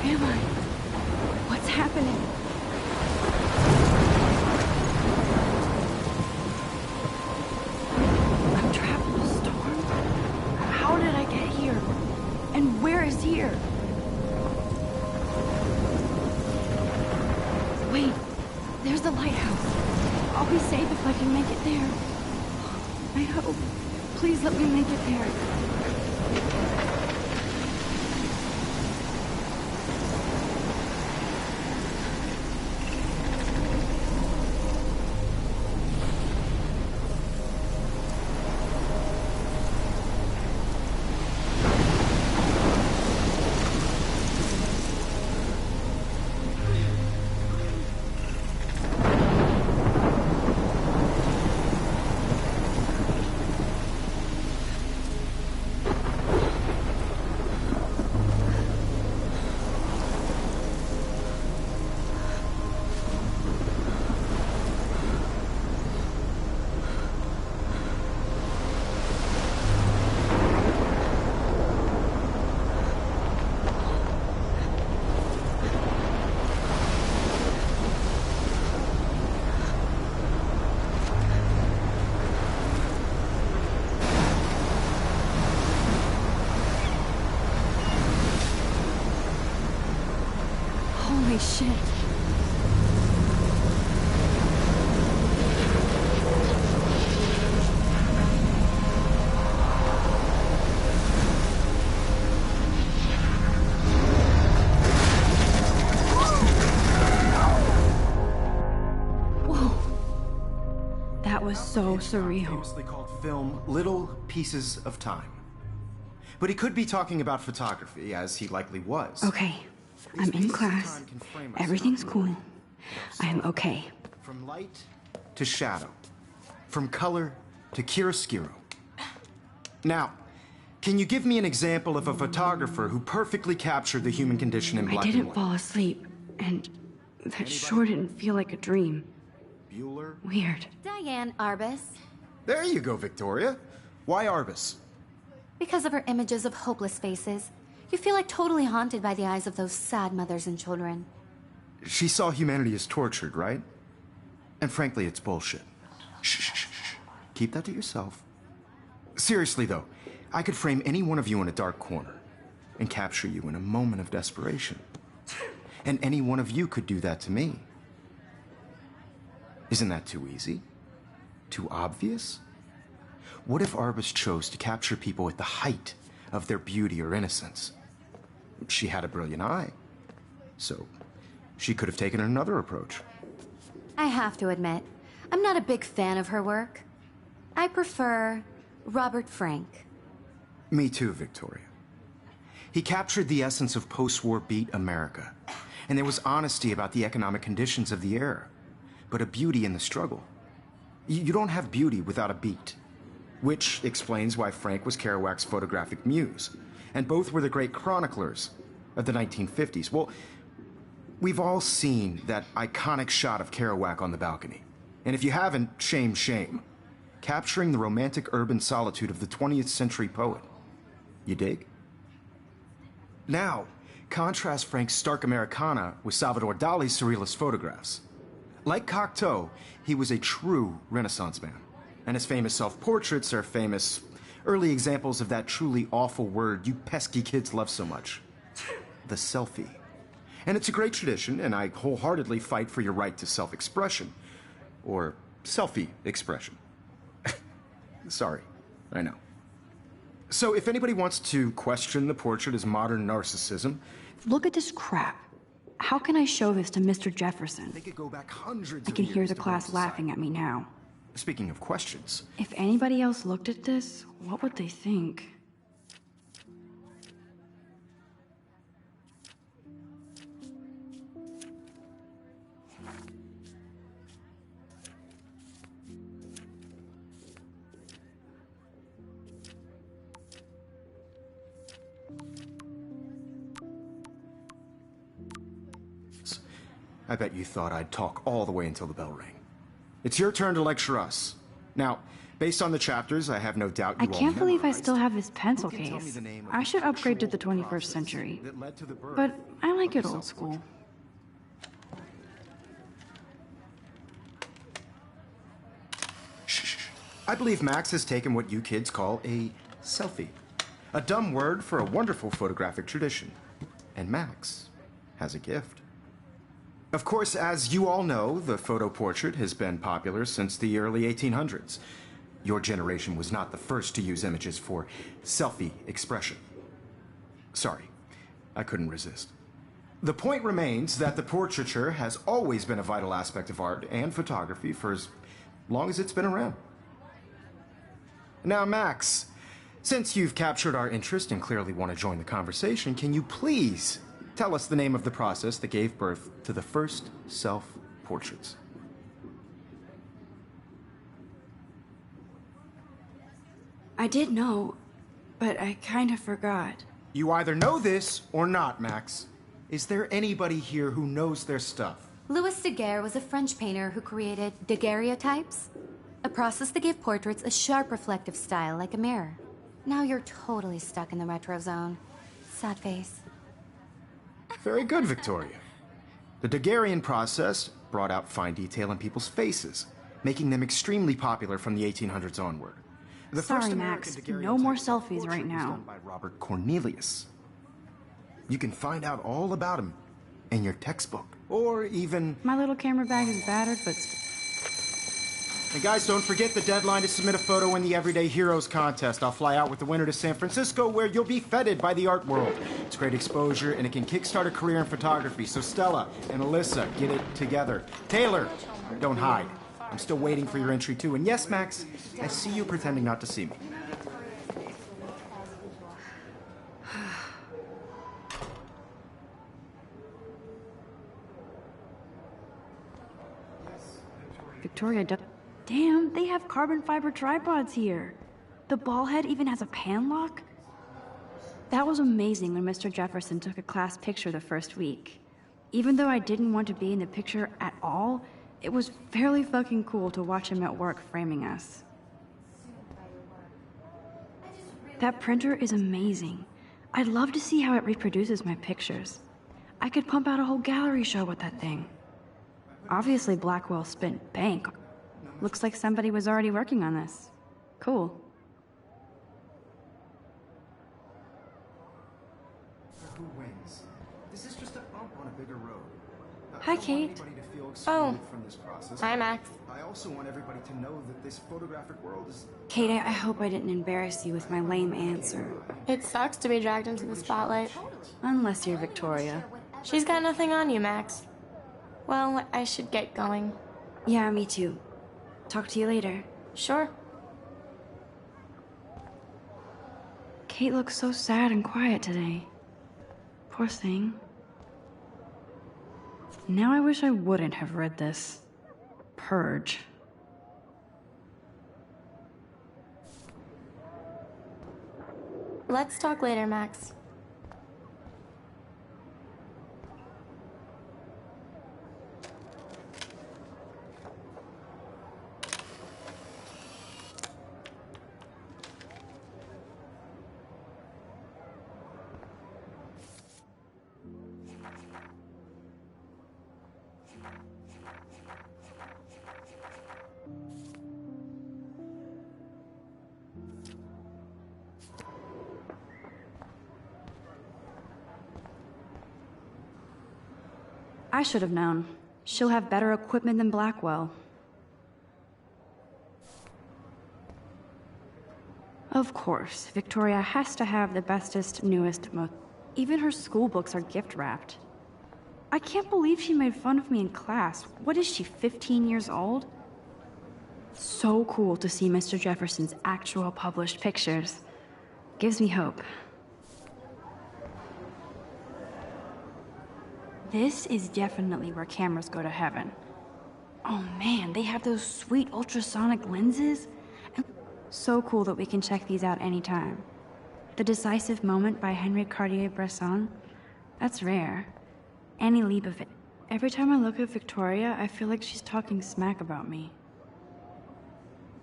am I? What's happening? I'm trapped in a storm? How did I get here? And where is here? Wait, there's the lighthouse. I'll be safe if I can make it there. I hope. Please let me make it there. Holy shit. Whoa. That was so surreal. Famously called film Little Pieces of Time. But he could be talking about photography, as he likely was. Okay. I'm in class. Everything's cool. I am okay. From light to shadow. From color to chiaroscuro. Now, can you give me an example of a photographer who perfectly captured the human condition in black and white? I didn't fall asleep, and that sure didn't feel like a dream. Bueller? Weird. Diane Arbus. There you go, Victoria. Why Arbus? Because of her images of hopeless faces. You feel like totally haunted by the eyes of those sad mothers and children. She saw humanity as tortured, right? And frankly, it's bullshit. Shh, shh, shh, shh. Keep that to yourself. Seriously, though, I could frame any one of you in a dark corner and capture you in a moment of desperation. And any one of you could do that to me. Isn't that too easy? Too obvious? What if Arbus chose to capture people at the height of their beauty or innocence? She had a brilliant eye, so she could have taken another approach. I have to admit, I'm not a big fan of her work. I prefer Robert Frank. Me too, Victoria. He captured the essence of post-war beat America, and there was honesty about the economic conditions of the era, but a beauty in the struggle. You don't have beauty without a beat, which explains why Frank was Kerouac's photographic muse, and both were the great chroniclers of the 1950s. Well, we've all seen that iconic shot of Kerouac on the balcony. And if you haven't, shame, shame. Capturing the romantic urban solitude of the 20th century poet. You dig? Now, contrast Frank's stark Americana with Salvador Dali's surrealist photographs. Like Cocteau, he was a true Renaissance man. And his famous self-portraits are famous early examples of that truly awful word you pesky kids love so much. The selfie. And it's a great tradition, and I wholeheartedly fight for your right to self-expression. Or selfie expression. Sorry, I know. So if anybody wants to question the portrait as modern narcissism... Look at this crap. How can I show this to Mr. Jefferson? They could go back hundreds I can of hear years the to class Roman laughing society. at me now. Speaking of questions... If anybody else looked at this, what would they think? I bet you thought I'd talk all the way until the bell rang. It's your turn to lecture us. Now, Based on the chapters, I have no doubt you I all can't believe I memorized. still have this pencil Who can tell me case. the name of I the should upgrade to the actual 21st process century. that led to the birth But I like of it the old school. self-portrait? Shh. I believe Max has taken what you kids call a selfie. A dumb word for a wonderful photographic tradition. And Max has a gift. Of course, as you all know, the photo portrait has been popular since the early 1800s. Your generation was not the first to use images for selfie expression. Sorry, I couldn't resist. The point remains that the portraiture has always been a vital aspect of art and photography for as long as it's been around. Now, Max, since you've captured our interest and clearly want to join the conversation, can you please tell us the name of the process that gave birth to the first self-portraits? I did know, but I kind of forgot. You either know this or not, Max. Is there anybody here who knows their stuff? Louis Daguerre was a French painter who created daguerreotypes, a process that gave portraits a sharp reflective style like a mirror. Now you're totally stuck in the retro zone. Sad face. Very good, Victoria. The Daguerrean process brought out fine detail in people's faces, making them extremely popular from the 1800s onward. The Sorry, first Max, American no more daguerreotype selfies portrait right was now. done by Robert Cornelius. You can find out all about him in your textbook, or even... My little camera bag is battered, but And guys, don't forget the deadline to submit a photo in the Everyday Heroes contest. I'll fly out with the winner to San Francisco, where you'll be feted by the art world. It's great exposure, and it can kickstart a career in photography. So Stella and Alyssa, get it together. Taylor, don't hide. I'm still waiting for your entry, too. And yes, Max, I see you pretending not to see me. Victoria, damn, they have carbon fiber tripods here. The ball head even has a pan lock. That was amazing when Mr. Jefferson took a class picture the first week. Even though I didn't want to be in the picture at all, it was fairly fucking cool to watch him at work framing us. That printer is amazing. I'd love to see how it reproduces my pictures. I could pump out a whole gallery show with that thing. Obviously, Blackwell spent bank. Looks like somebody was already working on this. Cool. Who wins? This is just a bump on a bigger road. Hi, Kate. Oh. Hi, Max. I also want everybody to know that this photographic world is... Kate, I hope I didn't embarrass you with my lame answer. It sucks to be dragged into the spotlight. Unless you're Victoria. She's got nothing on you, Max. Well, I should get going. Yeah, me too. Talk to you later. Sure. Kate looks so sad and quiet today. Poor thing. Now I wish I wouldn't have read this. Purge. Let's talk later, Max. I should have known. She'll have better equipment than Blackwell. Of course, Victoria has to have the bestest, newest, most... Even her school books are gift-wrapped. I can't believe she made fun of me in class. What is she, 15 years old? So cool to see Mr. Jefferson's actual published pictures. Gives me hope. This is definitely where cameras go to heaven. Oh man, they have those sweet ultrasonic lenses. And so cool that we can check these out anytime. The Decisive Moment by Henry Cartier-Bresson. That's rare. Annie Leibovitz. Every time I look at Victoria, I feel like she's talking smack about me.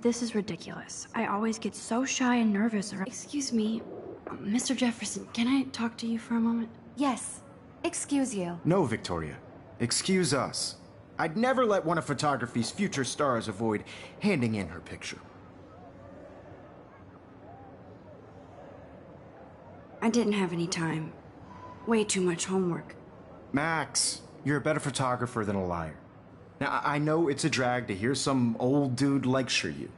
This is ridiculous. I always get so shy and nervous around— Excuse me, Mr. Jefferson, can I talk to you for a moment? Yes. Excuse you. No, Victoria. Excuse us. I'd never let one of photography's future stars avoid handing in her picture. I didn't have any time. Way too much homework. Max, you're a better photographer than a liar. Now, I know it's a drag to hear some old dude lecture you,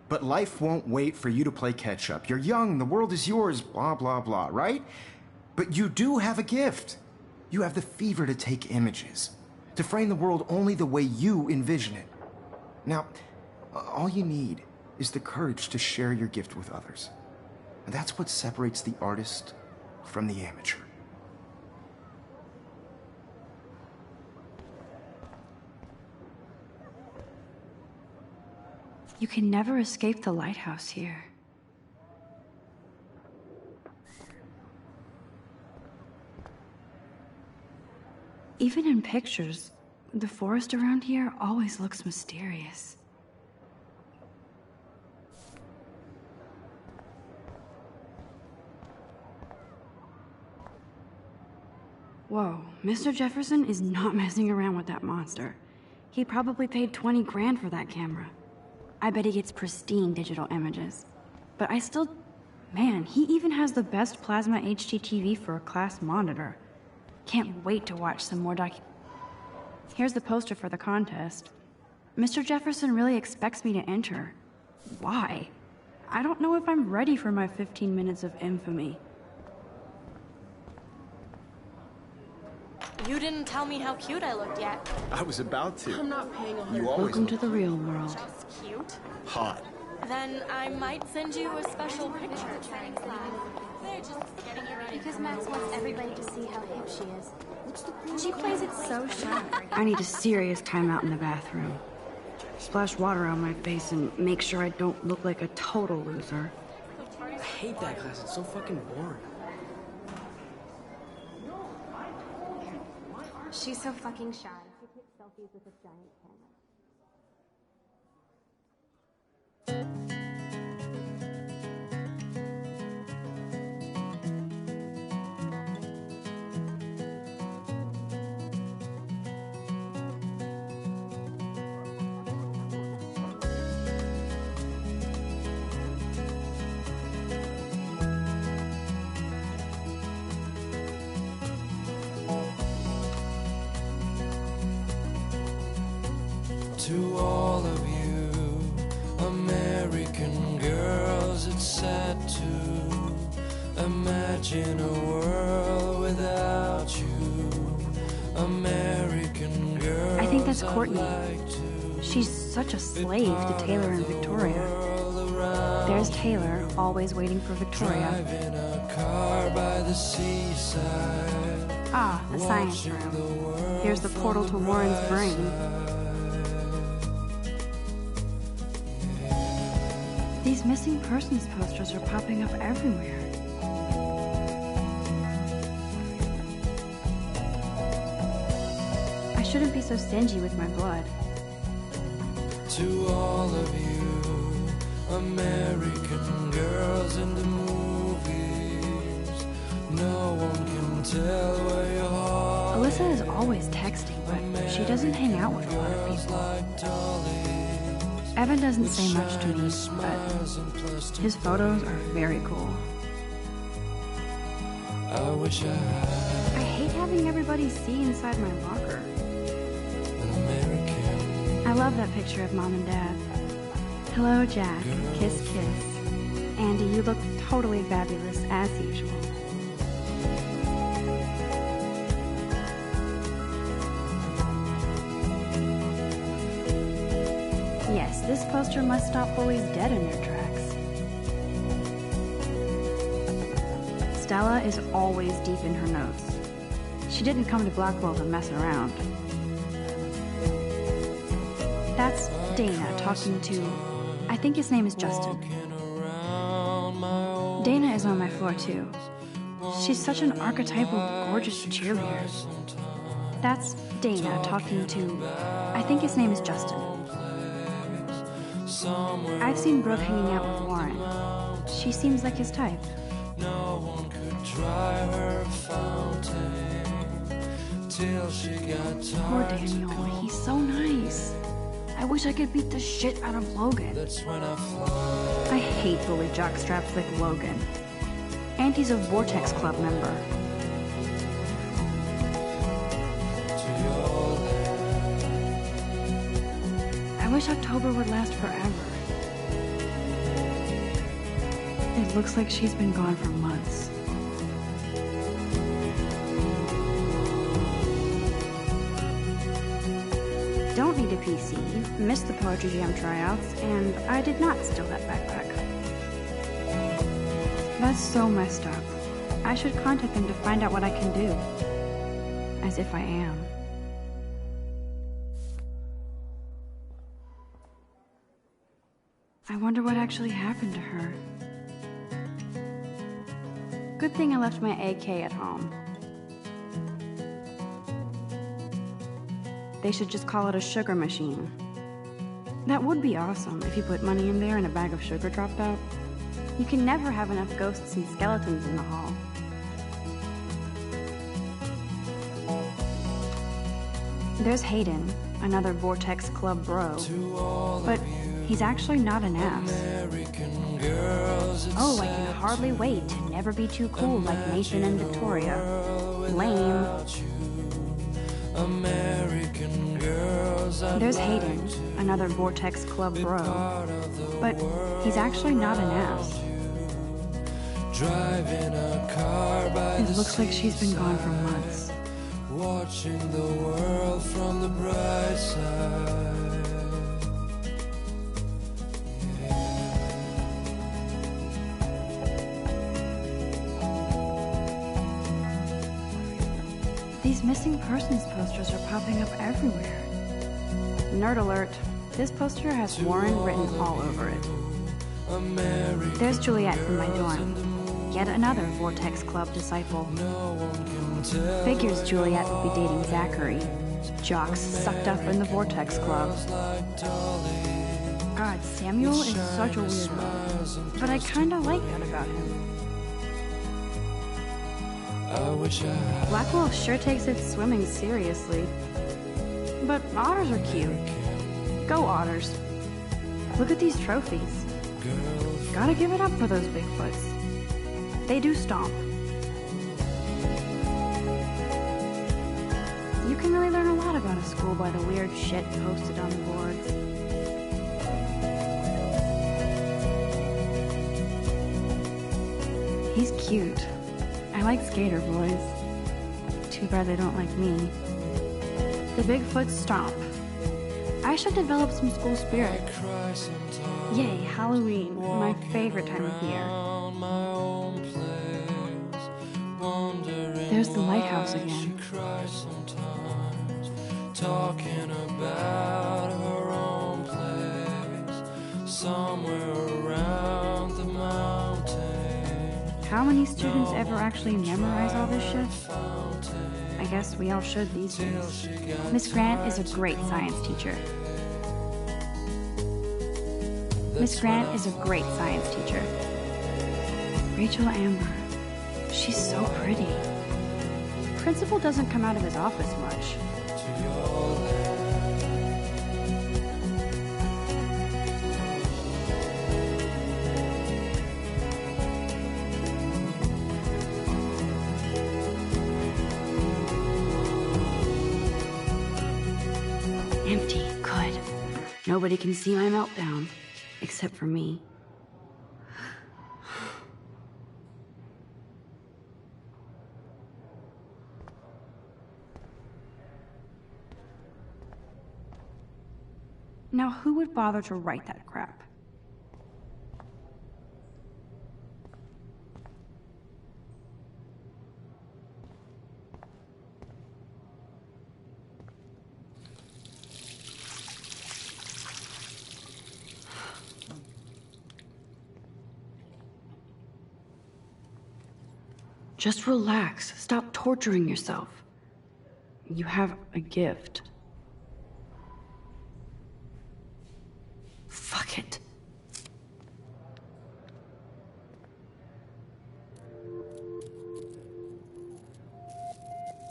but life won't wait for you to play catch-up. You're young, the world is yours, blah, blah, blah, right? But you do have a gift. You have the fever to take images, to frame the world only the way you envision it. Now, all you need is the courage to share your gift with others. And that's what separates the artist from the amateur. You can never escape the lighthouse here. Even in pictures, the forest around here always looks mysterious. Whoa, Mr. Jefferson is not messing around with that monster. He probably paid 20 grand for that camera. I bet he gets pristine digital images. But I still... Man, he even has the best plasma HDTV for a class monitor. Can't wait to watch some more Here's the poster for the contest. Mr. Jefferson really expects me to enter. Why? I don't know if I'm ready for my 15 minutes of infamy. You didn't tell me how cute I looked yet. I was about to. I'm not paying 100. You always Welcome to the real world. Just cute? hot. Then I might send you a special picture. They're just getting you ready. Because Max wants everybody to see how hip she is. She plays it so shy. I need a serious timeout in the bathroom. Splash water on my face and make sure I don't look like a total loser. I hate that class. It's so fucking boring. She's so fucking shy. She takes selfies with a giant camera. To all of you American girls, it's sad to imagine a world without you. American girls, I think that's Courtney. like to She's such a slave to Taylor and Victoria. There's Taylor, always waiting for Victoria. drive in a car by the seaside. Ah, the science room. Here's the portal to Warren's brain. These missing persons posters are popping up everywhere. I shouldn't be so stingy with my blood. To all of you American girls in the movies, no one can tell where your heart Alyssa is always texting, but she doesn't hang out with a lot of is people. like dollies. Evan doesn't say much to me, but his photos are very cool. I wish I had I hate having everybody see inside my locker. an American. I love that picture of Mom and Dad. Hello, Jack. Kiss, kiss. Andy, you look totally fabulous, as usual. Yes, this poster must stop bullies dead in their tracks. Stella is always deep in her notes. She didn't come to Blackwell to mess around. That's Dana talking to... I think his name is Justin. Dana is on my floor too. She's such an archetypal, gorgeous cheerleader. That's Dana talking to... I think his name is Justin. somewhere I've seen Brooke hanging out with around the Warren. mountain. She seems like his type. No one could dry her fountain till she got Poor tired to Daniel, come. he's so nice. I wish I could beat the shit out of Logan. That's when I fly I hate bully jockstraps like Logan. And he's a Vortex Club member. to your land. I wish October would last forever. It looks like she's been gone for months. Don't need a PC, missed the Poetry Jam tryouts, and I did not steal that backpack. That's so messed up. I should contact them to find out what I can do. As if I am. I wonder what actually happened to her. Good thing I left my AK at home. They should just call it a sugar machine. That would be awesome if you put money in there and a bag of sugar dropped out. You can never have enough ghosts and skeletons in the hall. There's Hayden, another Vortex Club bro. To all But he's actually not an ass. American girls, it's Oh, I can hardly wait to never be too cool like Nathan and Victoria. Lame. American girls, I'd There's like Hayden, to another Vortex Club bro. part of the But he's actually not an ass. driving a car by It the looks like she's been gone for seaside, months. watching the world from the bright side. These missing persons posters are popping up everywhere. Nerd alert. This poster has Warren written all over it. American There's Juliet from my dorm. Yet another Vortex Club disciple. no one can tell Figures Juliet would be dating Zachary. Jocks sucked up in the Vortex Club. like Dolly. God, Samuel is such a weirdo. But I kinda like that about him. I wish I had Blackwell sure takes its swimming seriously. But otters are cute. Go otters. Look at these trophies. girls. Gotta give it up for those Bigfoots. They do stomp. You can really learn a lot about a school by the weird shit posted on the boards. He's cute. I like skater boys. Too bad they don't like me. The Bigfoot stomp. I should develop some school spirit. Cry sometimes Yay, Halloween, my favorite time of year. on my own place, wondering There's the why lighthouse she again. cries sometimes, talking about her own place, somewhere around the mountain. How many students ever actually memorize all this shit? I guess we all should these days. Miss Grant is a great science teacher. Miss Grant is a great science teacher. Rachel Amber. She's so pretty. Principal doesn't come out of his office much. Empty. Good. Nobody can see my meltdown. Except for me. Now, who would bother to write that crap? Just relax. Stop torturing yourself. You have a gift. Fuck it.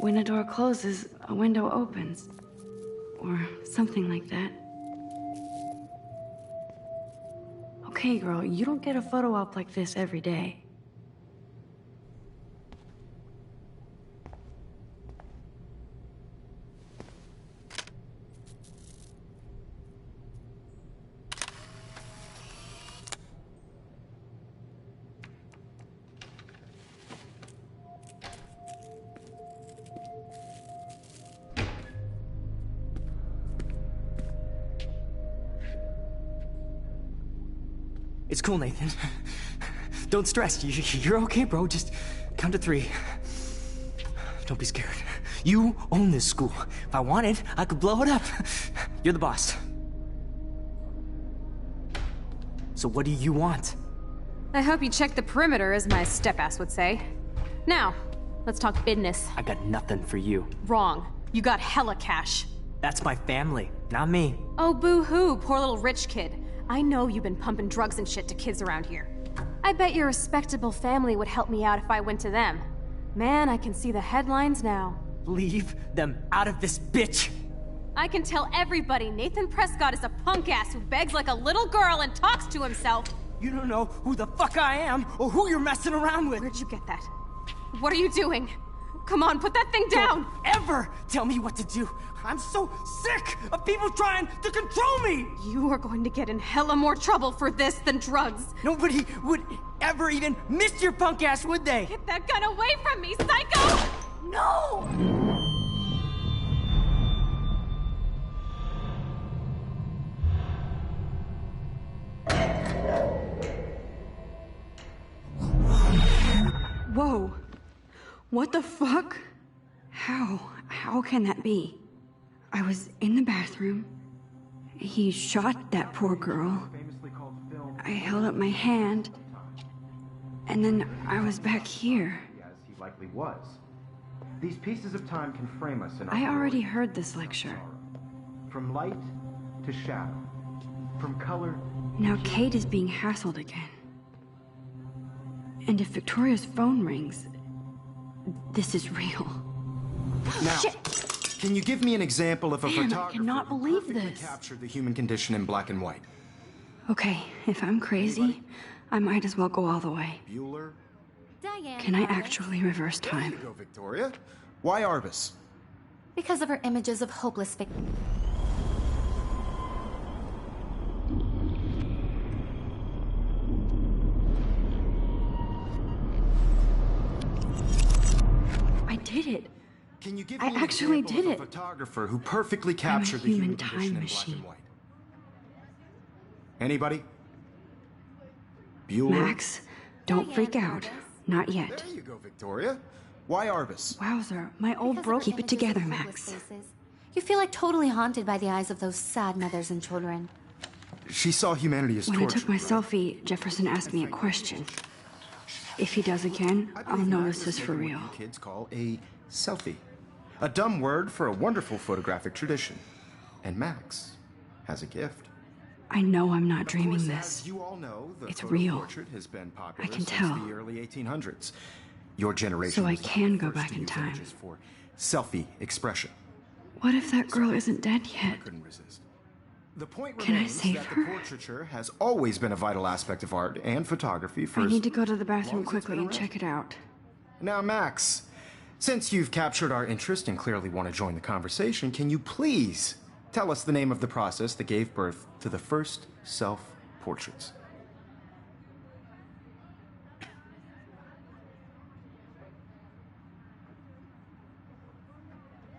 when a door closes, a window opens. Or something like that. Okay, girl, you don't get a photo op like this every day. It's cool, Nathan. Don't stress. You're okay, bro. Just count to 3. Don't be scared. You own this school. If I wanted, I could blow it up. You're the boss. So what do you want? I hope you checked the perimeter, as my step-ass would say. Now, let's talk business. I got nothing for you. Wrong. You got hella cash. That's my family, not me. Oh, boo-hoo, poor little rich kid. I know you've been pumping drugs and shit to kids around here. I bet your respectable family would help me out if I went to them. Man, I can see the headlines now. Leave them out of this bitch! I can tell everybody Nathan Prescott is a punk ass who begs like a little girl and talks to himself. You don't know who the fuck I am or who you're messing around with. Where'd you get that? What are you doing? Come on, put that thing down! Don't ever tell me what to do! I'm so sick of people trying to control me! You are going to get in hella more trouble for this than drugs. Nobody would ever even miss your punk ass, would they? Get that gun away from me, psycho! No! Whoa. What the fuck? How can that be? I was in the bathroom. He shot that poor girl. I held up my hand. And then I was back here. As he likely was. These pieces of time can frame us in our I already glory. heard this lecture. From light to shadow. From color. Now Kate is being hassled again. And if Victoria's phone rings, this is real. Now, Shit. Can you give me an example of a Damn, I photographer cannot who believe perfectly this. captured the human condition in black and white? Okay, if I'm crazy, I might as well go all the way. Bueller? Diane. Can I Arbus. actually reverse There you time? go, Victoria. Why Arbus? Because of her images of hopeless I did it. Can you give I me an actually example did of a it. photographer who perfectly captured the human human time condition in black machine. and white? Anybody? Bueller? Max, don't freak out. Not yet. There you go, Victoria. Why Arbus? Wowzer, my old bro. Keep it together, Max. You feel like totally haunted by the eyes of those sad mothers and children. She saw humanity as When I torture. took my selfie, Jefferson asked me a question. If he does again, I'll know this is for real. What you kids call a selfie. A dumb word for a wonderful photographic tradition. And Max has a gift. I know I'm not dreaming Of course, this. as you all know, the It's photo real. portrait has been popular I can since tell. the early 1800s. Your generation So I was the can go first back to in use time. images for selfie expression. What if that girl isn't dead I yet? couldn't resist. The point Can I remains save that her? the portraiture has always been a vital aspect of art and photography for I as need to go to the long bathroom as it's quickly been and around. check it out. Now, Max, since you've captured our interest and clearly want to join the conversation, can you please tell us the name of the process that gave birth to the first self-portraits?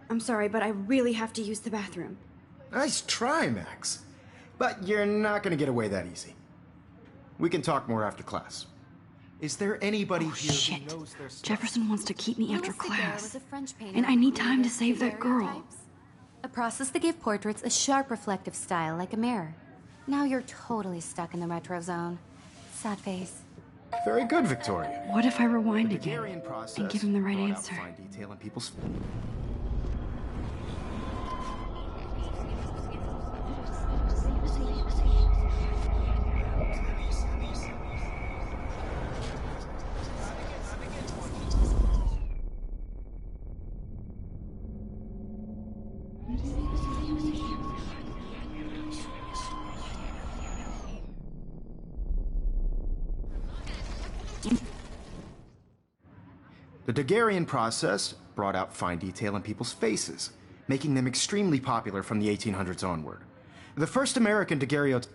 I'm sorry, but I really have to use the bathroom. Nice try, Max. But you're not going to get away that easy. We can talk more after class. Is there anybody Oh, here shit. who knows their stuff? Jefferson wants to keep me after Louis Daguerre class. was a French painter And I who need time to created save that girl. daguerreotypes, a process that gave portraits a sharp reflective style like a mirror. Now you're totally stuck in the retro zone. Sad face. Very good, Victoria. What if I rewind The again Daguerrean process and give him the right brought out answer? fine detail in people's. The daguerrean process brought out fine detail in people's faces, making them extremely popular from the 1800s onward. The first American daguerreotype...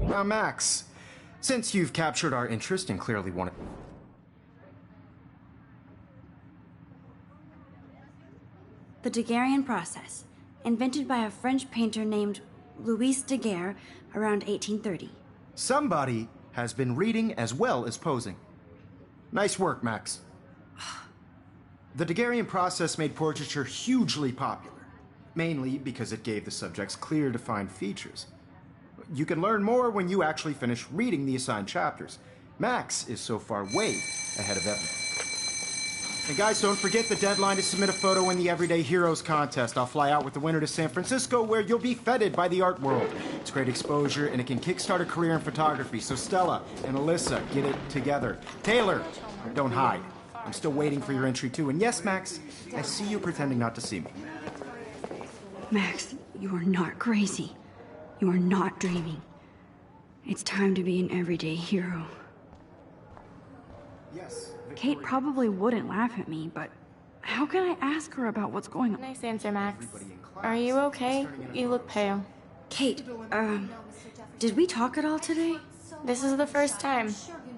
Now, Max, since you've captured our interest and clearly want to... The Daguerrean process, invented by a French painter named Louis Daguerre around 1830. Somebody has been reading as well as posing. Nice work, Max. The Daguerrean process made portraiture hugely popular, mainly because it gave the subjects clear, defined features. You can learn more when you actually finish reading the assigned chapters. Max is so far way ahead of everyone. And guys, don't forget the deadline to submit a photo in the Everyday Heroes contest. I'll fly out with the winner to San Francisco, where you'll be feted by the art world. It's great exposure, and it can kickstart a career in photography. So Stella and Alyssa, get it together. Taylor, don't hide. I'm still waiting for your entry too. And yes, Max, I see you pretending not to see me. Max, you are not crazy. You are not dreaming. It's time to be an everyday hero. Yes. Kate probably wouldn't laugh at me, but how can I ask her about what's going on? Nice answer, Max. Are you okay? You look pale. Kate, did we talk at all today? This is the first time.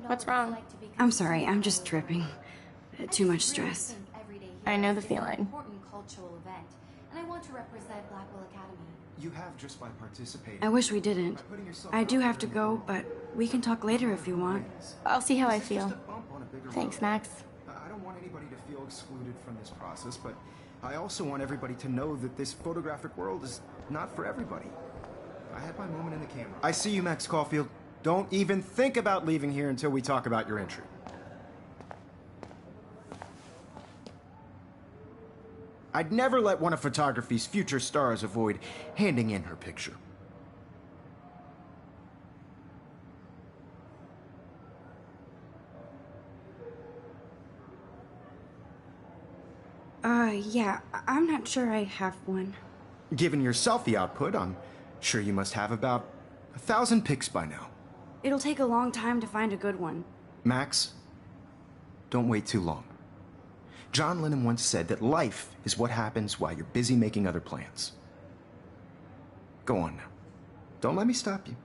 What's wrong? I'm sorry, I'm just tripping. Too much stress. I know the feeling. Important cultural event, and I want to represent Blackwell Academy. You have just by participating. I wish we didn't. I do have to go, but we can talk later if you want. I'll see how I feel. Thanks, Max. I don't want anybody to feel excluded from this process, but I also want everybody to know that this photographic world is not for everybody. I had my moment in the camera. I see you, Max Caulfield. Don't even think about leaving here until we talk about your entry. I'd never let one of photography's future stars avoid handing in her picture. Yeah, I'm not sure I have one. Given your selfie output, I'm sure you must have about 1,000 pics by now. It'll take a long time to find a good one. Max, don't wait too long. John Lennon once said that life is what happens while you're busy making other plans. Go on now. Don't let me stop you.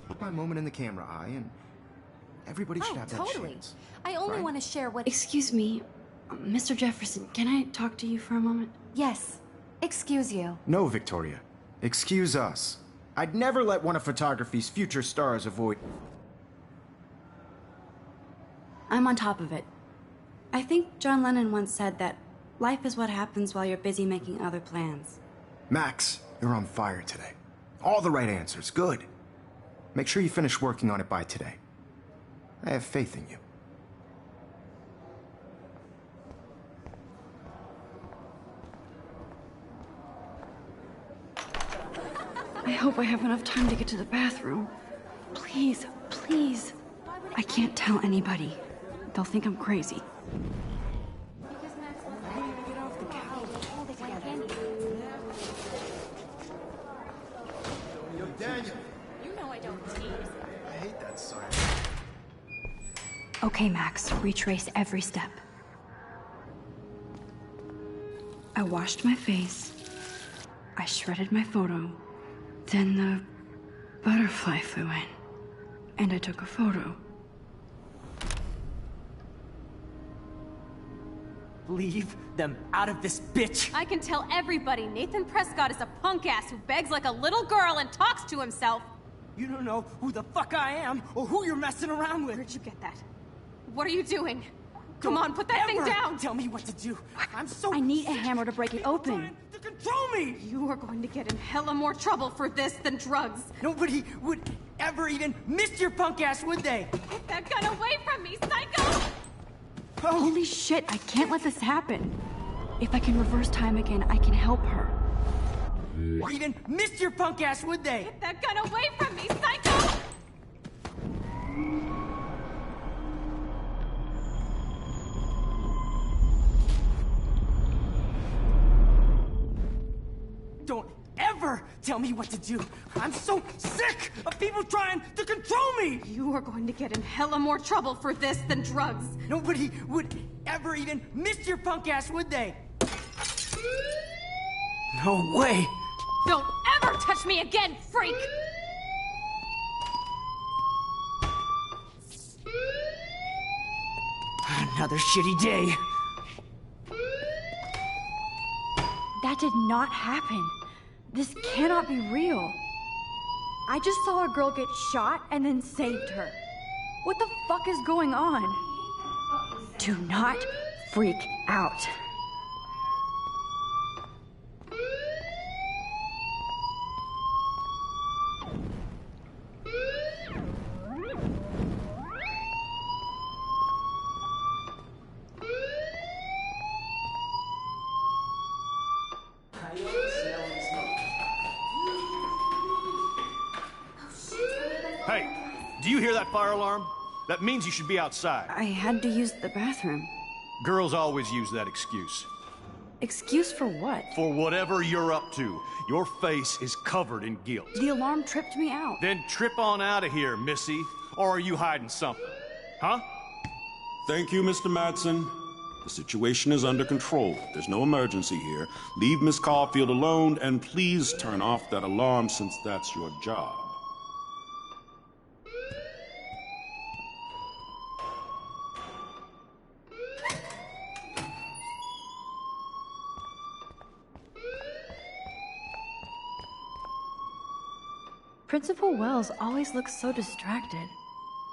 Put my moment in the camera eye, and everybody should have that chance. I only Right? want to share what... Excuse me, Mr. Jefferson, can I talk to you for a moment? Yes. Excuse you. No, Victoria. Excuse us. I'd never let one of photography's future stars avoid... I'm on top of it. I think John Lennon once said that life is what happens while you're busy making other plans. Max, you're on fire today. All the right answers. Good. Make sure you finish working on it by today. I have faith in you. I hope I have enough time to get to the bathroom. Please, please. I can't tell anybody. They'll think I'm crazy. Yo, Daniel. You know I don't tease. I hate that sign. Okay, Max, retrace every step. I washed my face. I shredded my photo. Then the butterfly flew in. And I took a photo. Leave them out of this bitch! I can tell everybody Nathan Prescott is a punk ass who begs like a little girl and talks to himself. You don't know who the fuck I am or who you're messing around with. Where'd you get that? What are you doing? Come on, put that thing down! Tell me what to do. I'm so I need a sick hammer to break it of people open. trying to control me! You are going to get in hella more trouble for this than drugs. Nobody would ever even miss your punk ass, would they? Get that gun away from me, psycho! Holy shit, I can't let this happen. If I can reverse time again, I can help her. Or even miss your punk ass, would they? Get that gun away from me, psycho! Don't ever tell me what to do. I'm so sick of people trying to control me! You are going to get in hella more trouble for this than drugs. Nobody would ever even miss your punk ass, would they? No way! Don't ever touch me again, freak! Another shitty day. That did not happen. This cannot be real. I just saw a girl get shot and then saved her. What the fuck is going on? Do not freak out. Hey, do you hear that fire alarm? That means you should be outside. I had to use the bathroom. Girls always use that excuse. Excuse for what? For whatever you're up to, your face is covered in guilt. The alarm tripped me out. Then trip on out of here, Missy. Or are you hiding something? Huh? Thank you, Mr. Madsen. The situation is under control. There's no emergency here. Leave Miss Caulfield alone, and please turn off that alarm since that's your job. Principal Wells always looks so distracted.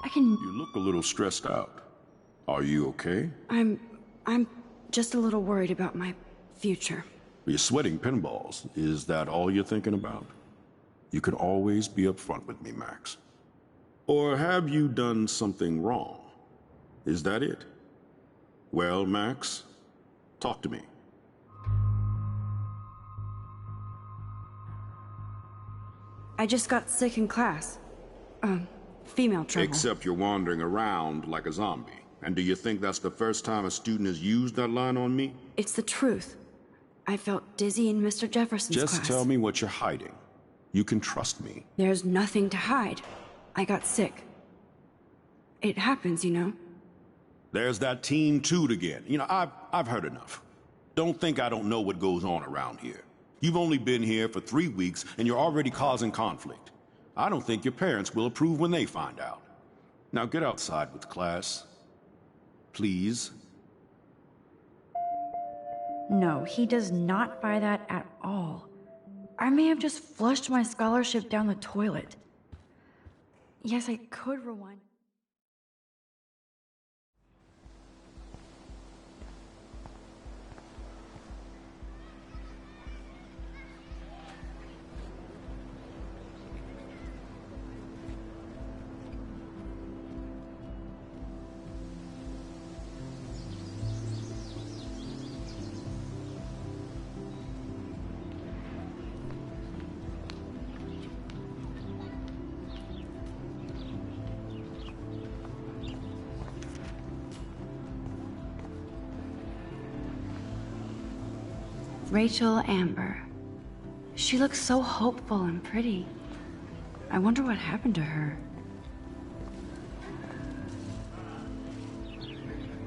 I can... You look a little stressed out. Are you okay? I'm just a little worried about my future. You're sweating pinballs. Is that all you're thinking about? You can always be upfront with me, Max. Or have you done something wrong? Is that it? Well, Max, talk to me. I just got sick in class. Female trouble. Except you're wandering around like a zombie. And do you think that's the first time a student has used that line on me? It's the truth. I felt dizzy in Mr. Jefferson's class. Just tell me what you're hiding. You can trust me. There's nothing to hide. I got sick. It happens, you know. There's that Team Toot again. You know, I've heard enough. Don't think I don't know what goes on around here. You've only been here for 3 weeks, and you're already causing conflict. I don't think your parents will approve when they find out. Now get outside with class. Please. No, he does not buy that at all. I may have just flushed my scholarship down the toilet. Yes, I could rewind. Rachel Amber. She looks so hopeful and pretty. I wonder what happened to her.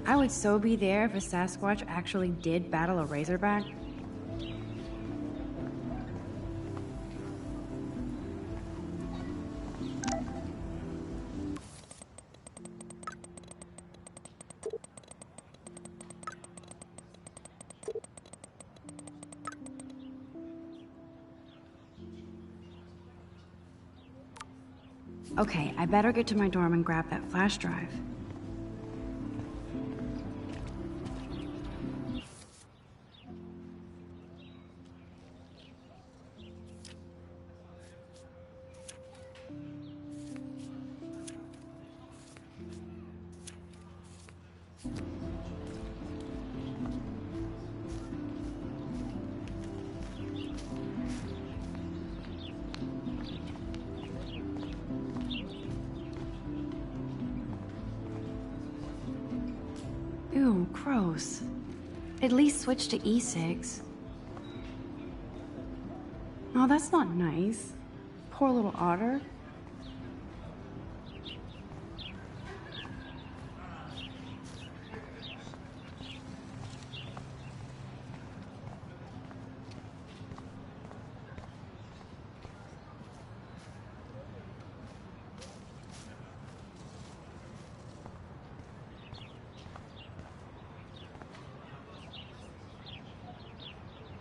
I would so be there if a Sasquatch actually did battle a Razorback. Okay, I better get to my dorm and grab that flash drive. Gross. At least switch to e-cigs. Oh, that's not nice. Poor little otter.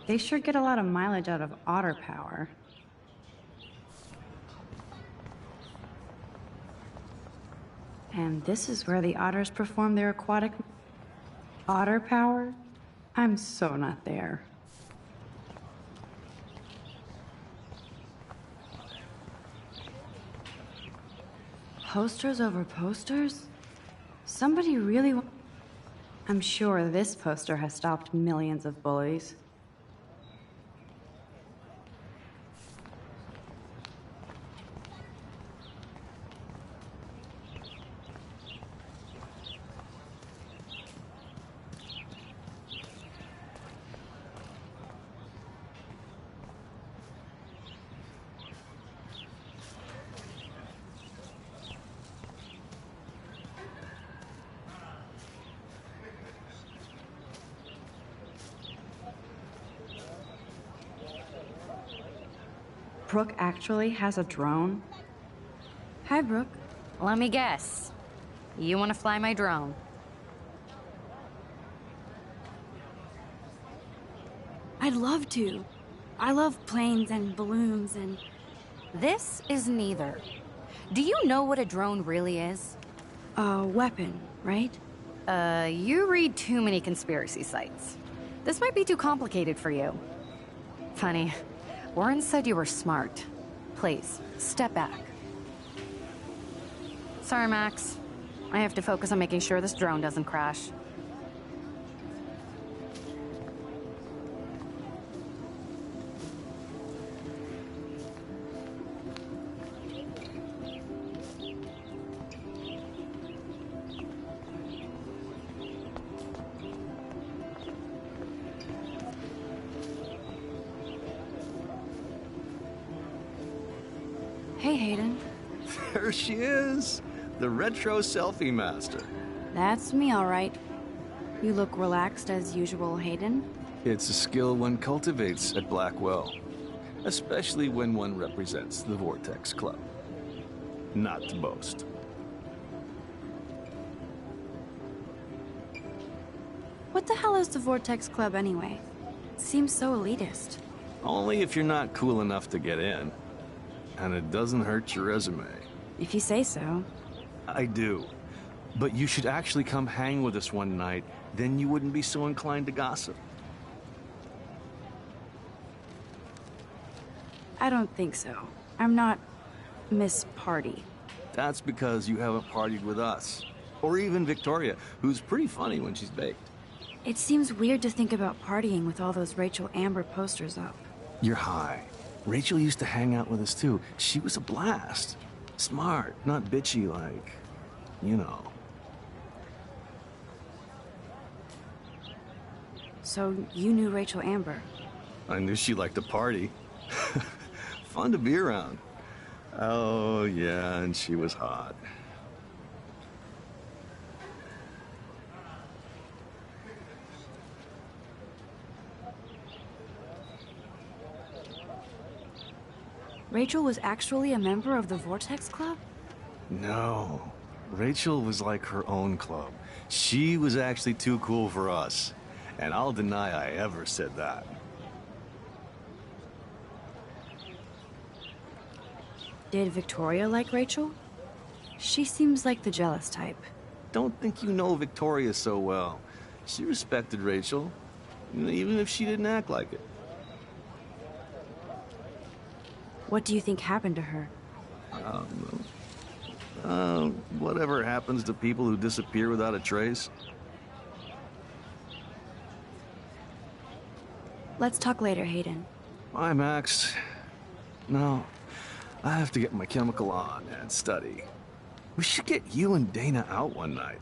They sure get a lot of mileage out of otter power. And this is where the otters perform their aquatic... Otter power? I'm so not there. Posters over posters? Somebody really... I'm sure this poster has stopped millions of bullies. Brooke actually has a drone? Hi, Brooke. Let me guess. You want to fly my drone? I'd love to. I love planes and balloons and... This is neither. Do you know what a drone really is? A weapon, right? You read too many conspiracy sites. This might be too complicated for you. Funny. Warren said you were smart. Please, step back. Sorry, Max. I have to focus on making sure this drone doesn't crash. Hey, Hayden. There she is, the retro selfie master. That's me, all right. You look relaxed as usual, Hayden. It's a skill one cultivates at Blackwell, especially when one represents the Vortex Club. Not to boast. What the hell is the Vortex Club anyway? It seems so elitist. Only if you're not cool enough to get in. And it doesn't hurt your resume. If you say so. I do. But you should actually come hang with us one night, then you wouldn't be so inclined to gossip. I don't think so. I'm not Miss Party. That's because you haven't partied with us. Or even Victoria, who's pretty funny when she's baked. It seems weird to think about partying with all those Rachel Amber posters up. You're high. Rachel used to hang out with us too. She was a blast. Smart, not bitchy like, you know. So you knew Rachel Amber? I knew she liked to party. Fun to be around. Oh, yeah, and she was hot. Rachel was actually a member of the Vortex Club? No. Rachel was like her own club. She was actually too cool for us. And I'll deny I ever said that. Did Victoria like Rachel? She seems like the jealous type. Don't think you know Victoria so well. She respected Rachel, even if she didn't act like it. What do you think happened to her? Whatever happens to people who disappear without a trace. Let's talk later, Hayden. Bye, Max. No, I have to get my chemical on and study. We should get you and Dana out one night.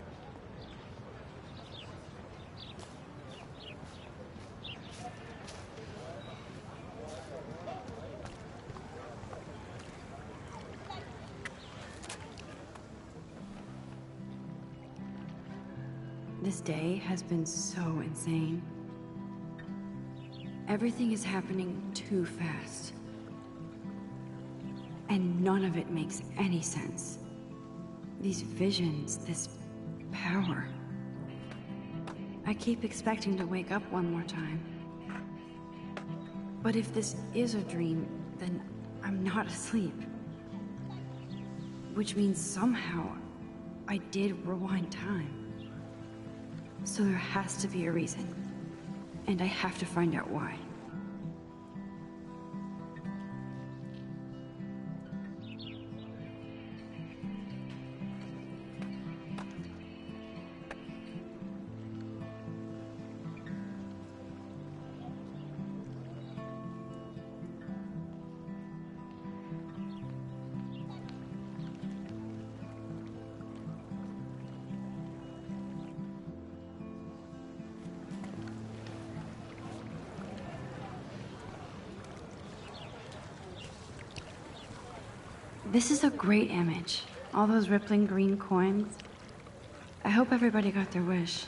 This day has been so insane. Everything is happening too fast. And none of it makes any sense. These visions, this power. I keep expecting to wake up one more time. But if this is a dream, then I'm not asleep. Which means somehow I did rewind time. So there has to be a reason. And I have to find out why. This is a great image. All those rippling green coins. I hope everybody got their wish.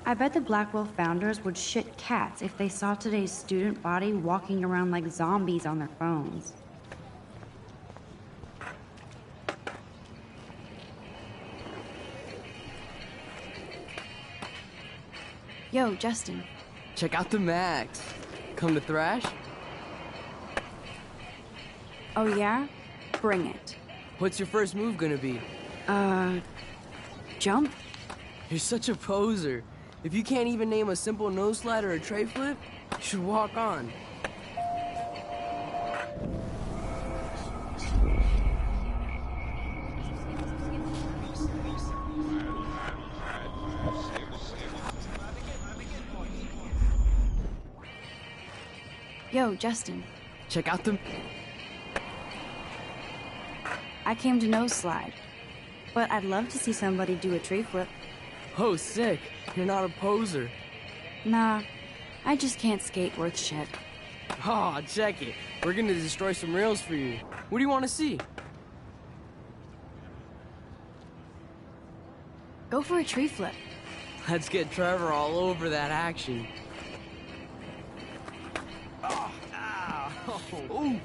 I bet the Blackwell founders would shit cats if they saw today's student body walking around like zombies on their phones. Yo, Justin. Check out the Max. Come to thrash? Oh yeah? Bring it. What's your first move gonna be? Jump? You're such a poser. If you can't even name a simple nose slide or a tray flip, you should walk on. Yo, Justin. Check out the... I came to nose slide, but I'd love to see somebody do a tree flip. Oh, sick. You're not a poser. Nah, I just can't skate worth shit. Aw, check it. We're gonna destroy some rails for you. What do you want to see? Go for a tree flip. Let's get Trevor all over that action. Oh, ow. Ooh.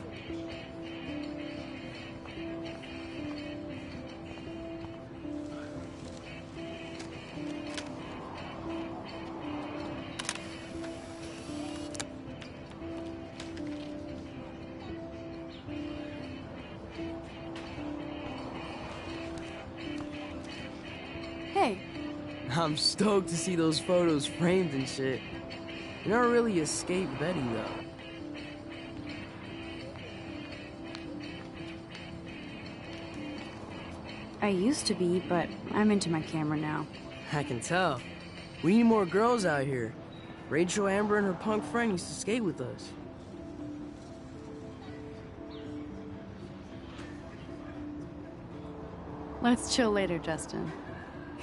Hey. I'm stoked to see those photos framed and shit. You're not really escape Betty, though. I used to be, but I'm into my camera now. I can tell. We need more girls out here. Rachel, Amber, and her punk friend used to skate with us. Let's chill later, Justin.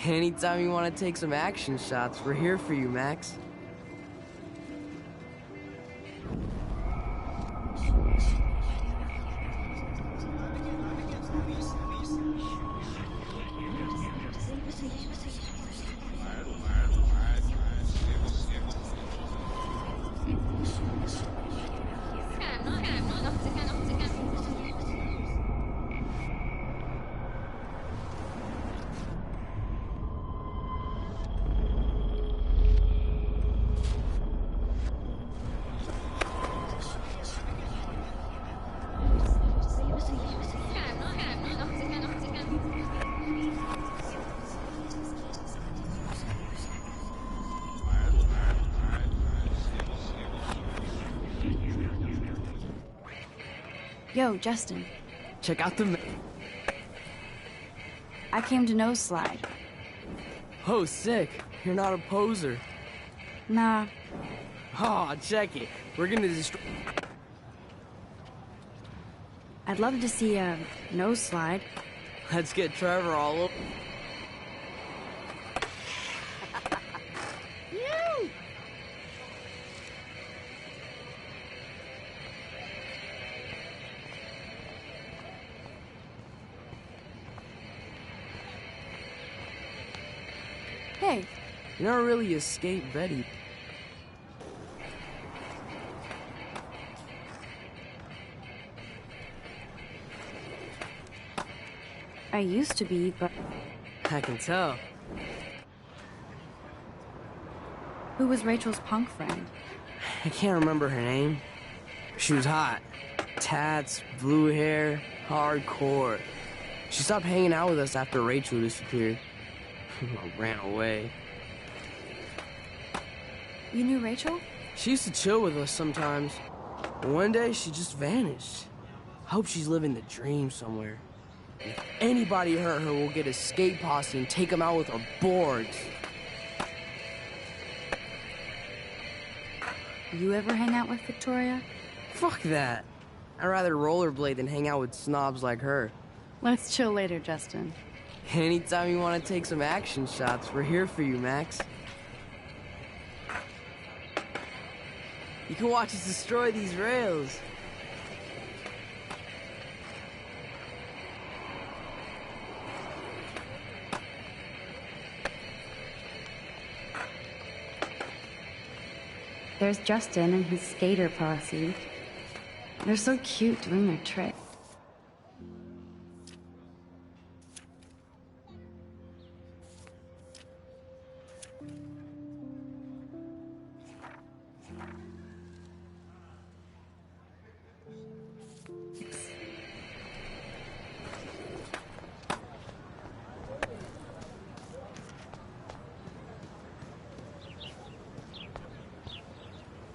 Anytime you want to take some action shots, we're here for you, Max. Yo, Justin. Check out the... I came to nose slide. Oh, sick. You're not a poser. Nah. Oh, check it. We're gonna destroy... I'd love to see a nose slide. Let's get Trevor all over... Hey. You never really escaped Betty. I used to be, but... I can tell. Who was Rachel's punk friend? I can't remember her name. She was hot. Tats, blue hair, hardcore. She stopped hanging out with us after Rachel disappeared. Ran away. You knew Rachel? She used to chill with us sometimes. But one day, she just vanished. I hope she's living the dream somewhere. If anybody hurt her, we'll get a skate posse and take them out with our boards. You ever hang out with Victoria? Fuck that. I'd rather rollerblade than hang out with snobs like her. Let's chill later, Justin. Anytime you want to take some action shots, we're here for you, Max. You can watch us destroy these rails. There's Justin and his skater posse. They're so cute doing their trick.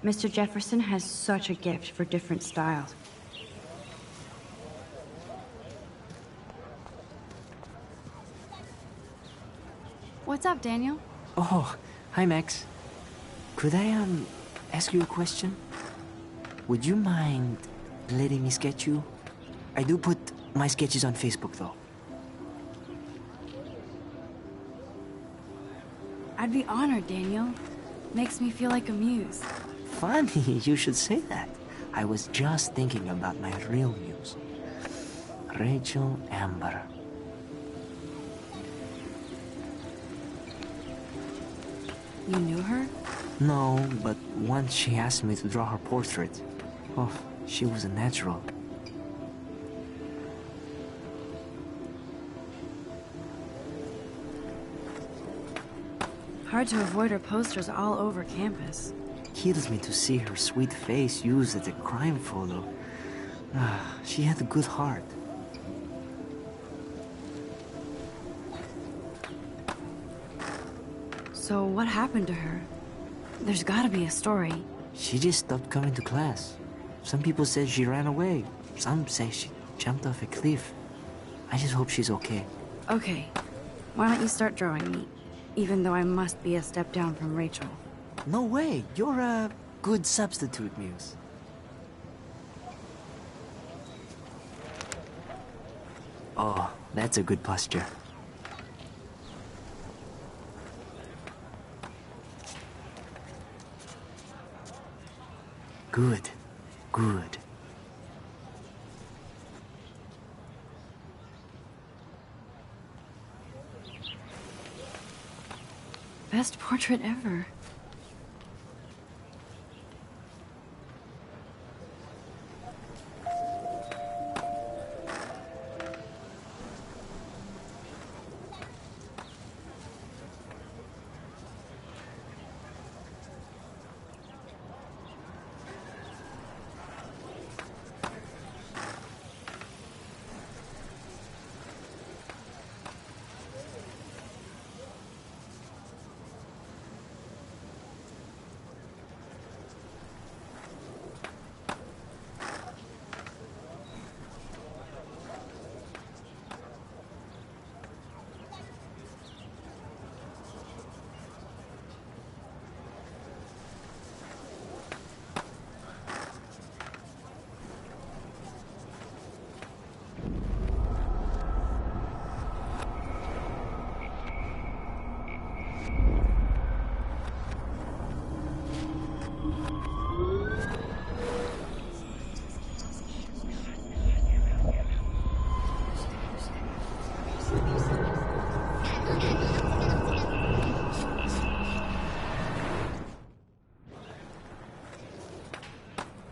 Mr. Jefferson has such a gift for different styles. What's up, Daniel? Oh, hi, Max. Could I, ask you a question? Would you mind letting me sketch you? I do put my sketches on Facebook, though. I'd be honored, Daniel. Makes me feel like a muse. Funny you should say that. I was just thinking about my real muse. Rachel Amber. You knew her? No, but once she asked me to draw her portrait. Oh, she was a natural. Hard to avoid her posters all over campus. Kills me to see her sweet face used as a crime photo. She had a good heart. So what happened to her? There's gotta be a story. She just stopped coming to class. Some people said she ran away. Some say she jumped off a cliff. I just hope she's okay. Okay, why don't you start drawing me? Even though I must be a step down from Rachel. No way. You're a good substitute, Muse. Oh, that's a good posture. Good. Good. Best portrait ever.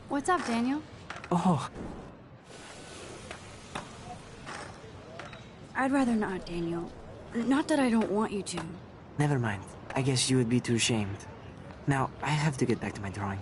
What's up, Daniel? Oh. I'd rather not, Daniel. Not that I don't want you to. Never mind. I guess you would be too ashamed. Now, I have to get back to my drawing.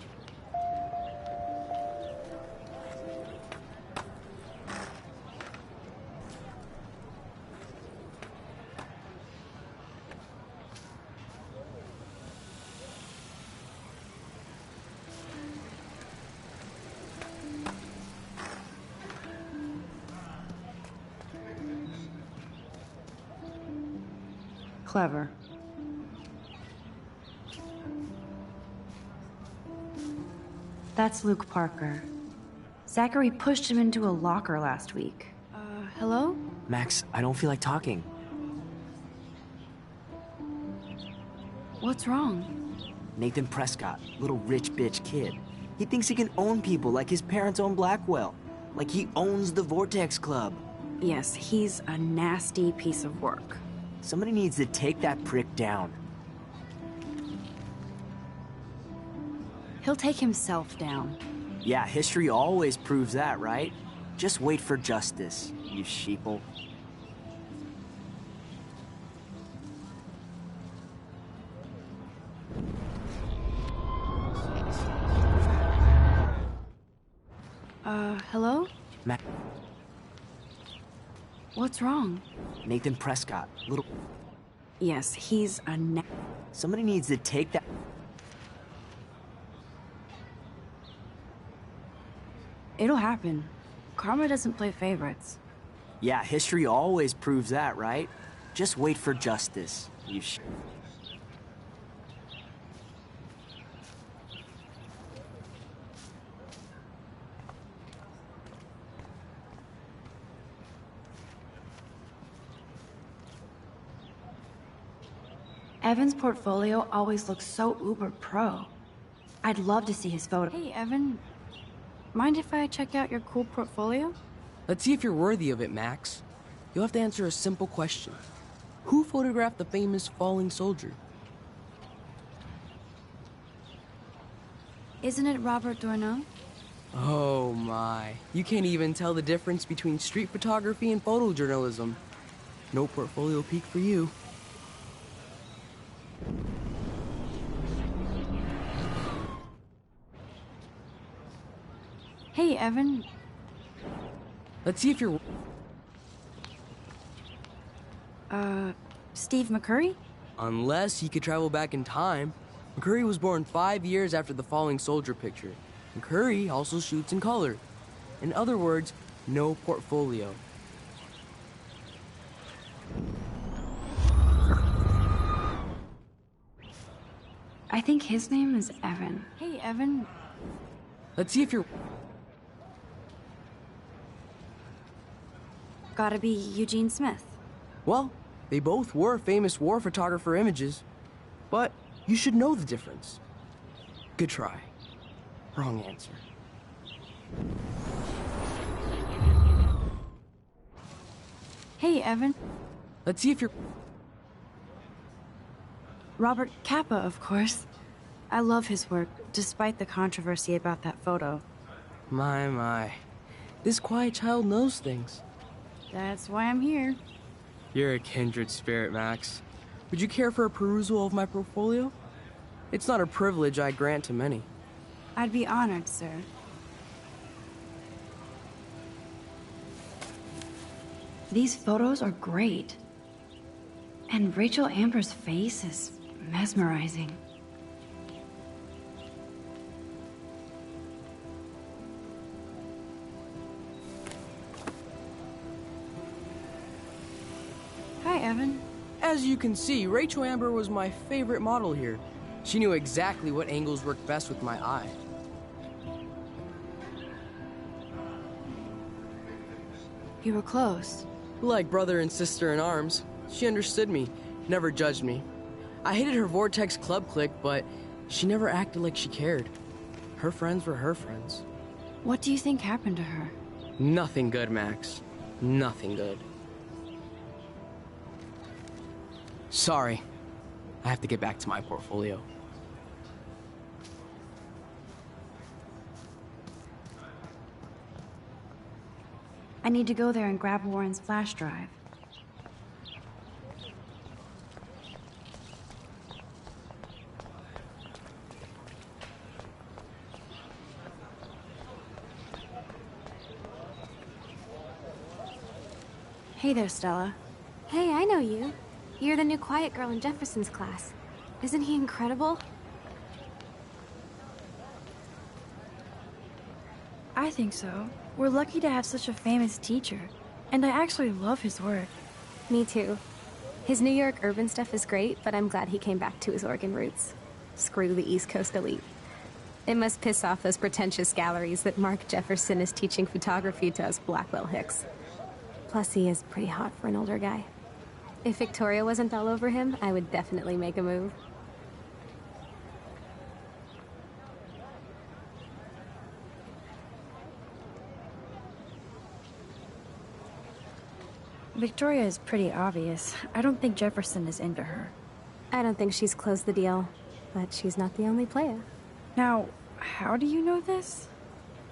Clever. That's Luke Parker. Zachary pushed him into a locker last week. Hello? Max, I don't feel like talking. What's wrong? Nathan Prescott, little rich bitch kid. He thinks he can own people like his parents own Blackwell. Like he owns the Vortex Club. Yes, he's a nasty piece of work. Somebody needs to take that prick down. He'll take himself down. Yeah, history always proves that, right? Just wait for justice, you sheeple. Hello? Matt. What's wrong? Nathan Prescott, little... Yes, he's a Somebody needs to take that... It'll happen. Karma doesn't play favorites. Yeah, history always proves that, right? Just wait for justice, you Evan's portfolio always looks so uber pro. I'd love to see his photo. Hey, Evan. Mind if I check out your cool portfolio? Let's see if you're worthy of it, Max. You'll have to answer a simple question. Who photographed the famous falling soldier? Isn't it Robert Doisneau? Oh my. You can't even tell the difference between street photography and photojournalism. No portfolio peak for you. Hey, Evan. Let's see if you're... Steve McCurry? Unless he could travel back in time. McCurry was born 5 years after the falling soldier picture. McCurry also shoots in color. In other words, no portfolio. I I think his name is Evan. Hey, Evan. Let's see if you're... Gotta be Eugene Smith. Well, they both were famous war photographer images. But you should know the difference. Good try. Wrong answer. Hey, Evan. Let's see if you're... Robert Capa, of course. I love his work, despite the controversy about that photo. My. This quiet child knows things. That's why I'm here. You're a kindred spirit, Max. Would you care for a perusal of my portfolio? It's not a privilege I grant to many. I'd be honored, sir. These photos are great. And Rachel Amber's face is mesmerizing. Hi, Evan. As you can see, Rachel Amber was my favorite model here. She knew exactly what angles worked best with my eye. You were close. Like brother and sister in arms. She understood me, never judged me. I hated her Vortex Club clique, but she never acted like she cared. Her friends were her friends. What do you think happened to her? Nothing good, Max. Nothing good. Sorry. I have to get back to my portfolio. I need to go there and grab Warren's flash drive. Hey there, Stella. Hey, I know you. You're the new quiet girl in Jefferson's class. Isn't he incredible? I think so. We're lucky to have such a famous teacher. And I actually love his work. Me too. His New York urban stuff is great, but I'm glad he came back to his Oregon roots. Screw the East Coast elite. It must piss off those pretentious galleries that Mark Jefferson is teaching photography to us Blackwell hicks. Plus, he is pretty hot for an older guy. If Victoria wasn't all over him, I would definitely make a move. Victoria is pretty obvious. I don't think Jefferson is into her. I don't think she's closed the deal, but she's not the only player. Now, how do you know this?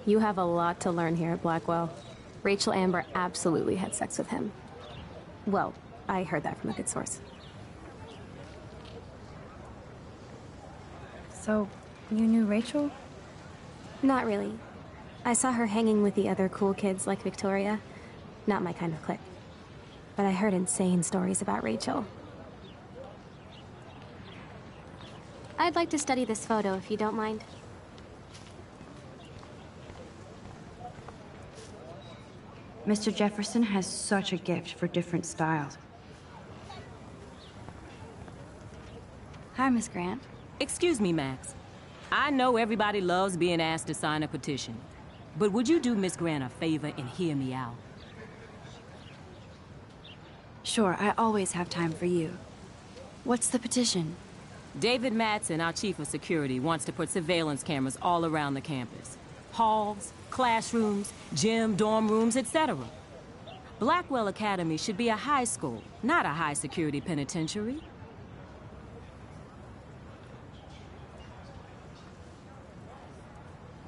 You have a lot to learn here at Blackwell. Rachel Amber absolutely had sex with him. Well, I heard that from a good source. So, you knew Rachel? Not really. I saw her hanging with the other cool kids like Victoria. Not my kind of clique. But I heard insane stories about Rachel. I'd like to study this photo if you don't mind. Mr. Jefferson has such a gift for different styles. Hi, Miss Grant. Excuse me, Max. I know everybody loves being asked to sign a petition, but would you do Miss Grant a favor and hear me out? Sure, I always have time for you. What's the petition? David Madsen, our chief of security, wants to put surveillance cameras all around the campus. Halls, classrooms, gym, dorm rooms, etc. Blackwell Academy should be a high school, not a high-security penitentiary.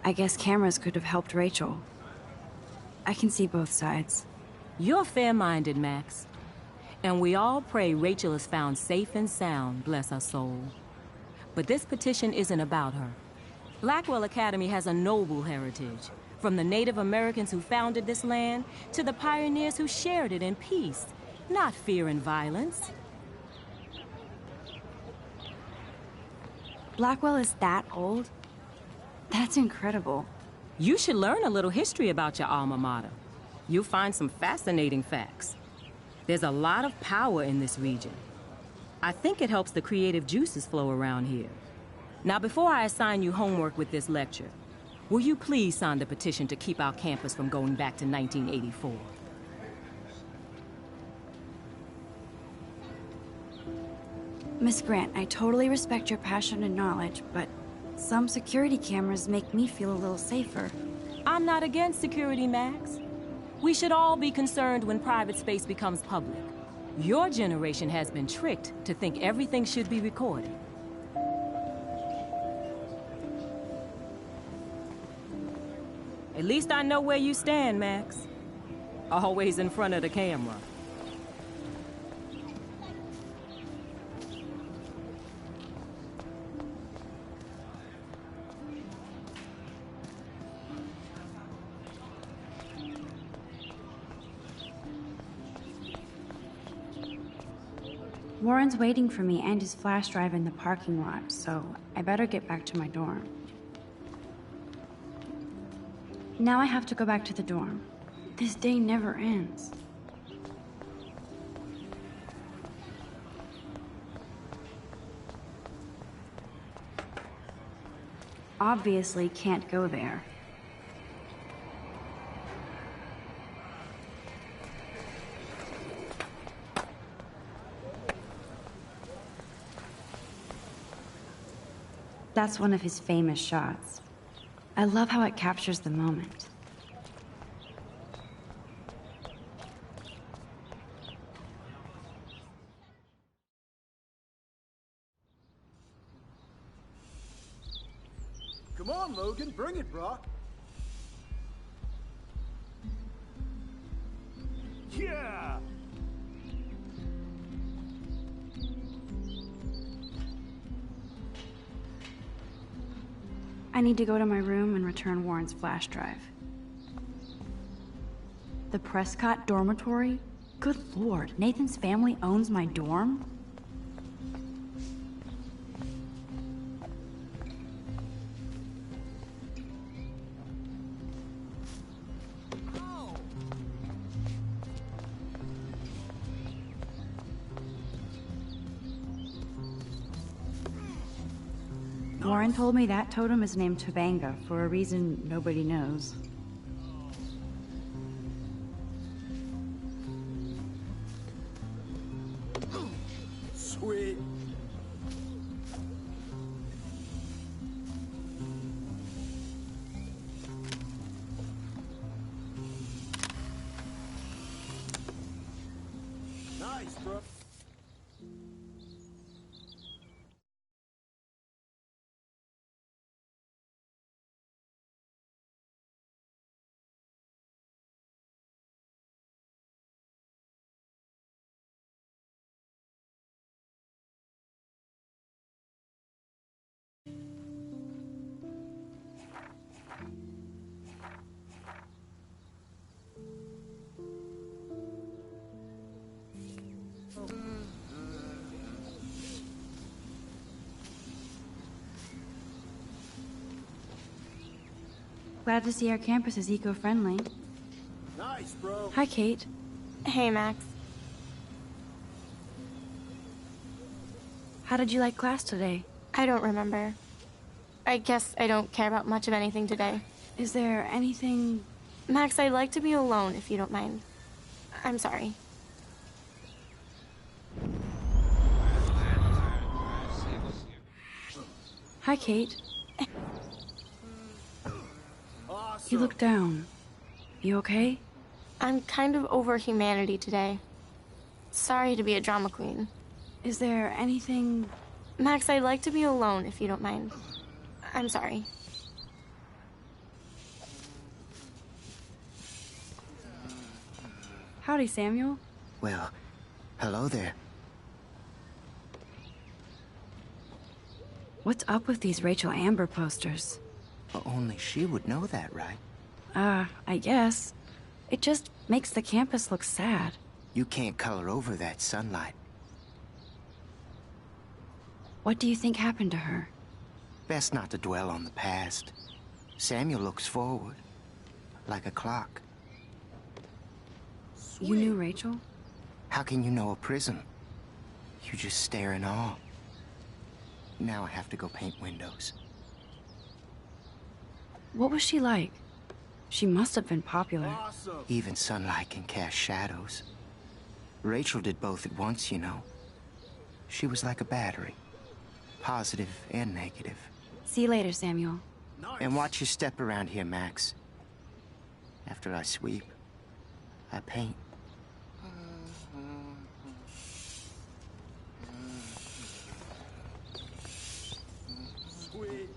I guess cameras could have helped Rachel. I can see both sides. You're fair-minded, Max. And we all pray Rachel is found safe and sound, bless her soul. But this petition isn't about her. Blackwell Academy has a noble heritage, from the Native Americans who founded this land to the pioneers who shared it in peace, not fear and violence. Blackwell is that old? That's incredible. You should learn a little history about your alma mater. You'll find some fascinating facts. There's a lot of power in this region. I think it helps the creative juices flow around here. Now, before I assign you homework with this lecture, will you please sign the petition to keep our campus from going back to 1984? Miss Grant, I totally respect your passion and knowledge, but some security cameras make me feel a little safer. I'm not against security, Max. We should all be concerned when private space becomes public. Your generation has been tricked to think everything should be recorded. At least I know where you stand, Max. Always in front of the camera. Warren's waiting for me and his flash drive in the parking lot, so I better get back to my dorm. Now I have to go back to the dorm. This day never ends. Obviously can't go there. That's one of his famous shots. I love how it captures the moment. Come on, Logan, bring it, Brock. Yeah! I need to go to my room and return Warren's flash drive. The Prescott dormitory? Good lord, Nathan's family owns my dorm? Warren told me that totem is named Tobanga for a reason nobody knows. Sweet. Nice, bro. Glad to see our campus is eco-friendly. Nice, bro. Hi, Kate. Hey, Max. How did you like class today? I don't remember. I guess I don't care about much of anything today. Is there anything... Max, I'd like to be alone, if you don't mind. I'm sorry. Hi, Kate. You look down. You okay? I'm kind of over humanity today. Sorry to be a drama queen. Is there anything... Max, I'd like to be alone, if you don't mind. I'm sorry. Howdy, Samuel. Well, hello there. What's up with these Rachel Amber posters? Only she would know that, right? I guess. It just makes the campus look sad. You can't color over that sunlight. What do you think happened to her? Best not to dwell on the past. Samuel looks forward, like a clock. You knew Rachel? How can you know a prism? You just stare in awe. Now I have to go paint windows. What was she like? She must have been popular. Awesome. Even sunlight can cast shadows. Rachel did both at once, you know. She was like a battery. Positive and negative. See you later, Samuel. Nice. And watch your step around here, Max. After I sweep, I paint. Sweet.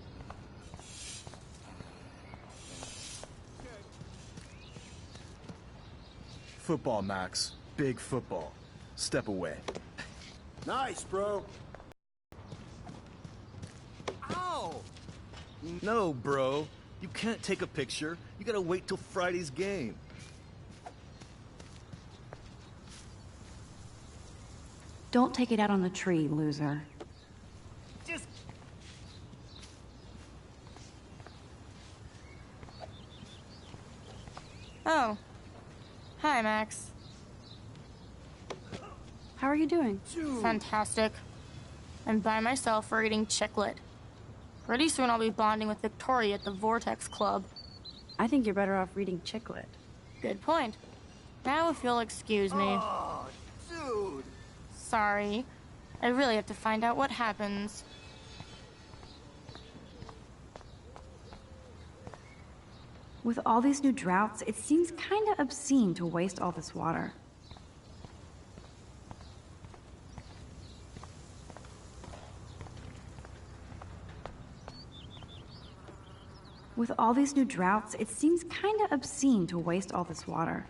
Football, Max. Big football. Step away. Nice, bro. Ow! No, bro. You can't take a picture. You gotta wait till Friday's game. Don't take it out on the tree, loser. Just... Oh. Hi, Max. How are you doing? Fantastic. I'm by myself reading Chicklet. Pretty soon I'll be bonding with Victoria at the Vortex Club. I think you're better off reading Chicklet. Good point. Now if you'll excuse me. Oh, dude. Sorry. I really have to find out what happens. With all these new droughts, it seems kinda obscene to waste all this water. With all these new droughts, it seems kinda obscene to waste all this water.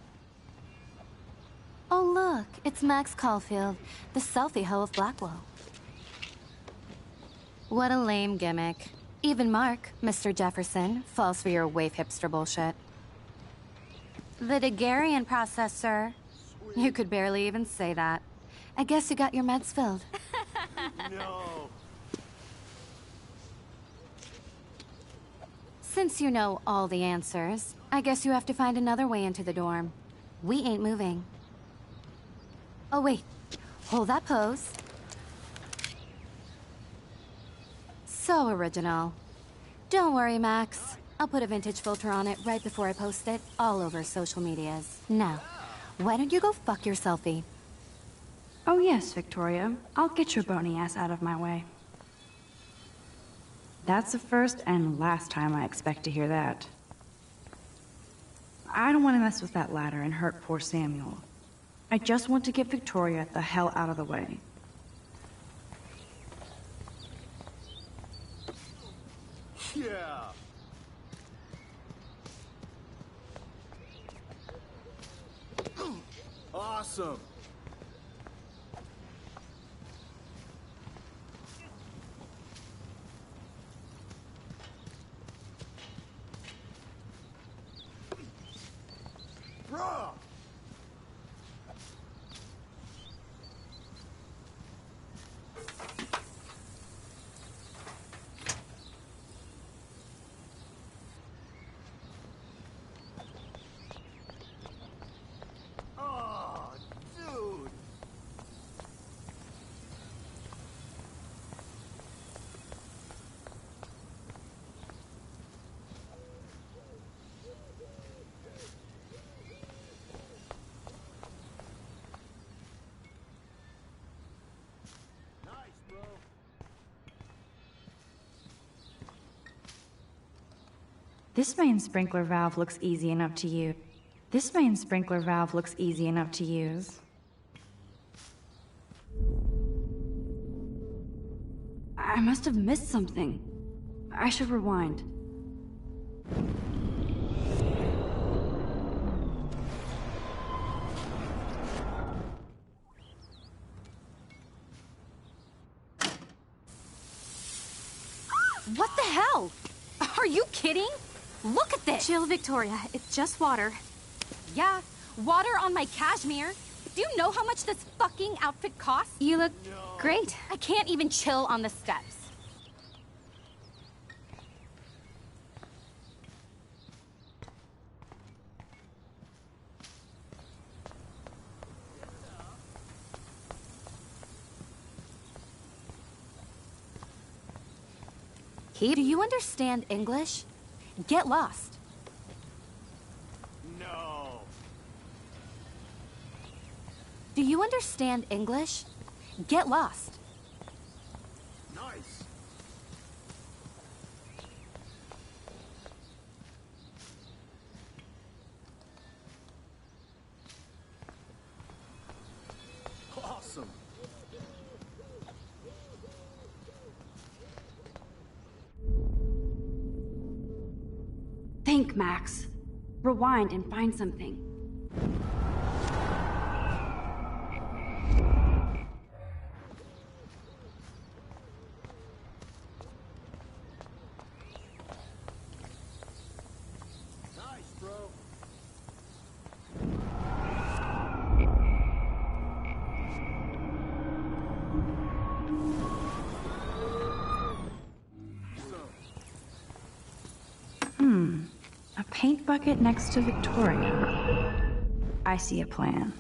Oh, look, it's Max Caulfield, the selfie hoe of Blackwell. What a lame gimmick. Even Mark, Mr. Jefferson, falls for your waif hipster bullshit. The Daguerrean process, sir. You could barely even say that. I guess you got your meds filled. No. Since you know all the answers, I guess you have to find another way into the dorm. We ain't moving. Oh, wait. Hold that pose. So original. Don't worry, Max. I'll put a vintage filter on it right before I post it all over social medias. Now, why don't you go fuck your selfie? Oh yes, Victoria. I'll get your bony ass out of my way. That's the first and last time I expect to hear that. I don't want to mess with that ladder and hurt poor Samuel. I just want to get Victoria the hell out of the way. Yeah. Awesome. Bruh. Oh, dude. Nice, bro. This main sprinkler valve looks easy enough to use. This main sprinkler valve looks easy enough to use. I must have missed something. I should rewind. What the hell? Are you kidding? Look at this! Chill, Victoria. It's just water. Yeah, water on my cashmere. Do you know how much this fucking outfit costs? You look great. I can't even chill on the steps. Do you understand English? Get lost. No. Do you understand English? Get lost. Nice. Awesome. Think, Max. Rewind and find something. Nice, bro. A paint bucket next to Victoria. I see a plan.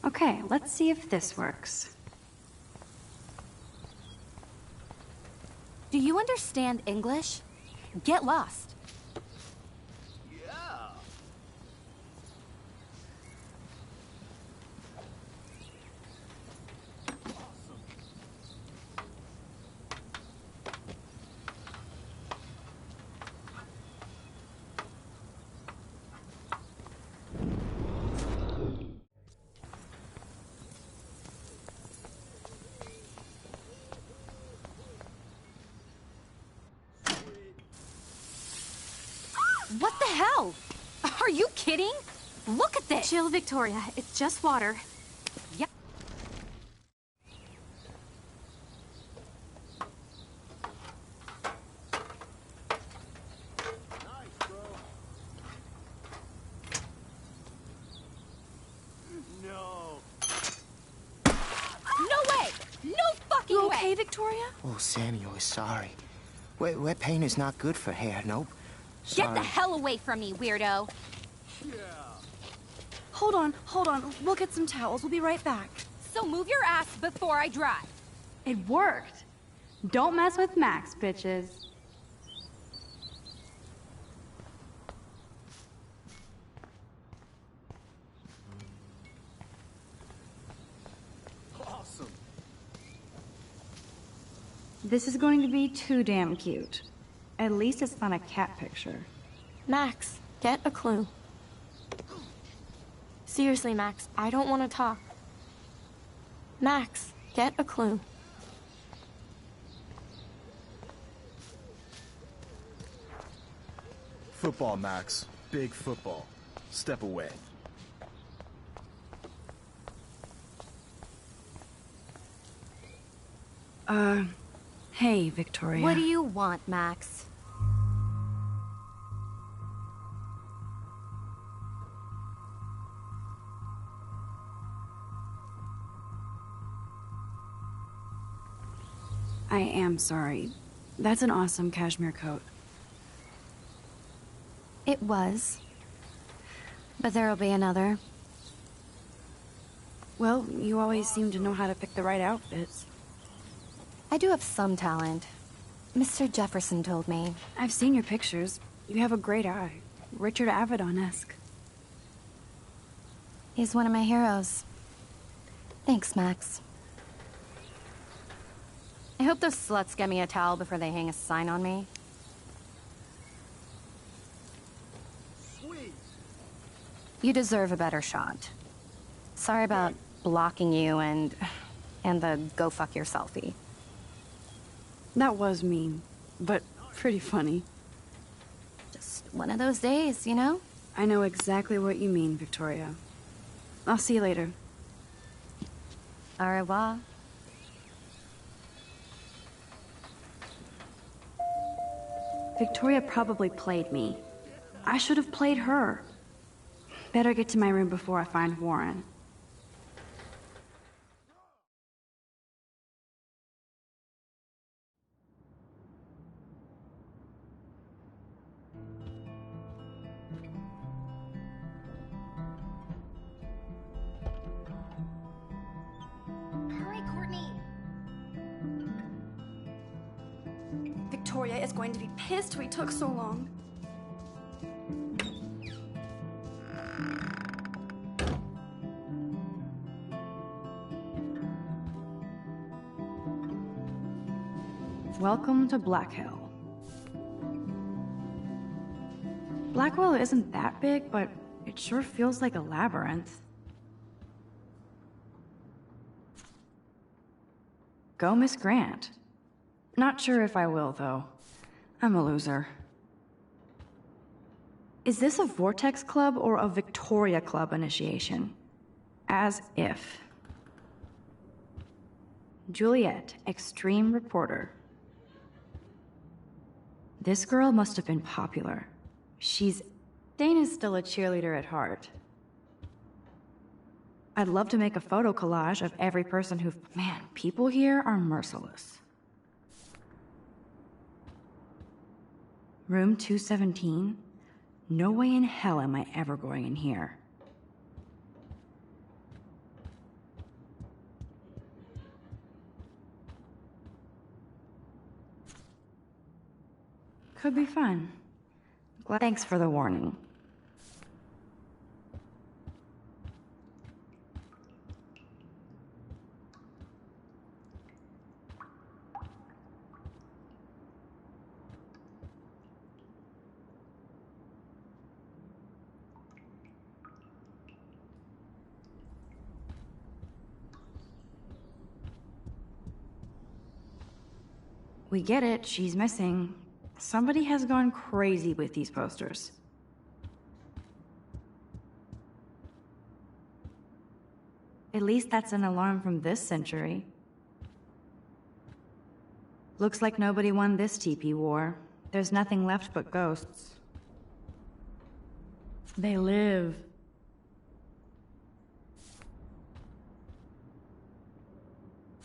Okay, let's see if this works. Do you understand English? Get lost. Yeah. What the hell? Are you kidding? Look at this. Chill, Victoria. It's just water. Yep. Nice, bro. No. No way! No fucking You way! okay, Victoria? Oh, Samuel is sorry. Wet paint is not good for hair, nope. Get Sorry. the hell away from me, weirdo! Yeah. Hold on. We'll get some towels. We'll be right back. So move your ass before I drive. It worked. Don't mess with Max, bitches. Awesome. This is going to be too damn cute. At least it's not a cat picture. Max, get a clue. Seriously, Max, I don't want to talk. Max, get a clue. Football, Max. Big football. Step away. Hey, Victoria. What do you want, Max? I am sorry. That's an awesome cashmere coat. It was. But there'll be another. Well, you always seem to know how to pick the right outfits. I do have some talent. Mr. Jefferson told me. I've seen your pictures. You have a great eye. Richard Avedon-esque. He's one of my heroes. Thanks, Max. I hope those sluts get me a towel before they hang a sign on me. Sweet. You deserve a better shot. Sorry about blocking you and the go fuck your selfie. That was mean, but pretty funny. Just one of those days, you know? I know exactly what you mean, Victoria. I'll see you later. Au revoir. Victoria probably played me. I should have played her. Better get to my room before I find Warren. Victoria is going to be pissed we took so long. Welcome to Black Hill. Blackwell isn't that big, but it sure feels like a labyrinth. Go, Miss Grant. Not sure if I will, though. I'm a loser. Is this a Vortex Club or a Victoria Club initiation? As if. Juliet, extreme reporter. This girl must have been popular. Dana's still a cheerleader at heart. I'd love to make a photo collage of every person man, people here are merciless. Room 217? No way in hell am I ever going in here. Could be fun. Thanks for the warning. We get it, she's missing. Somebody has gone crazy with these posters. At least that's an alarm from this century. Looks like nobody won this TP war. There's nothing left but ghosts. They live.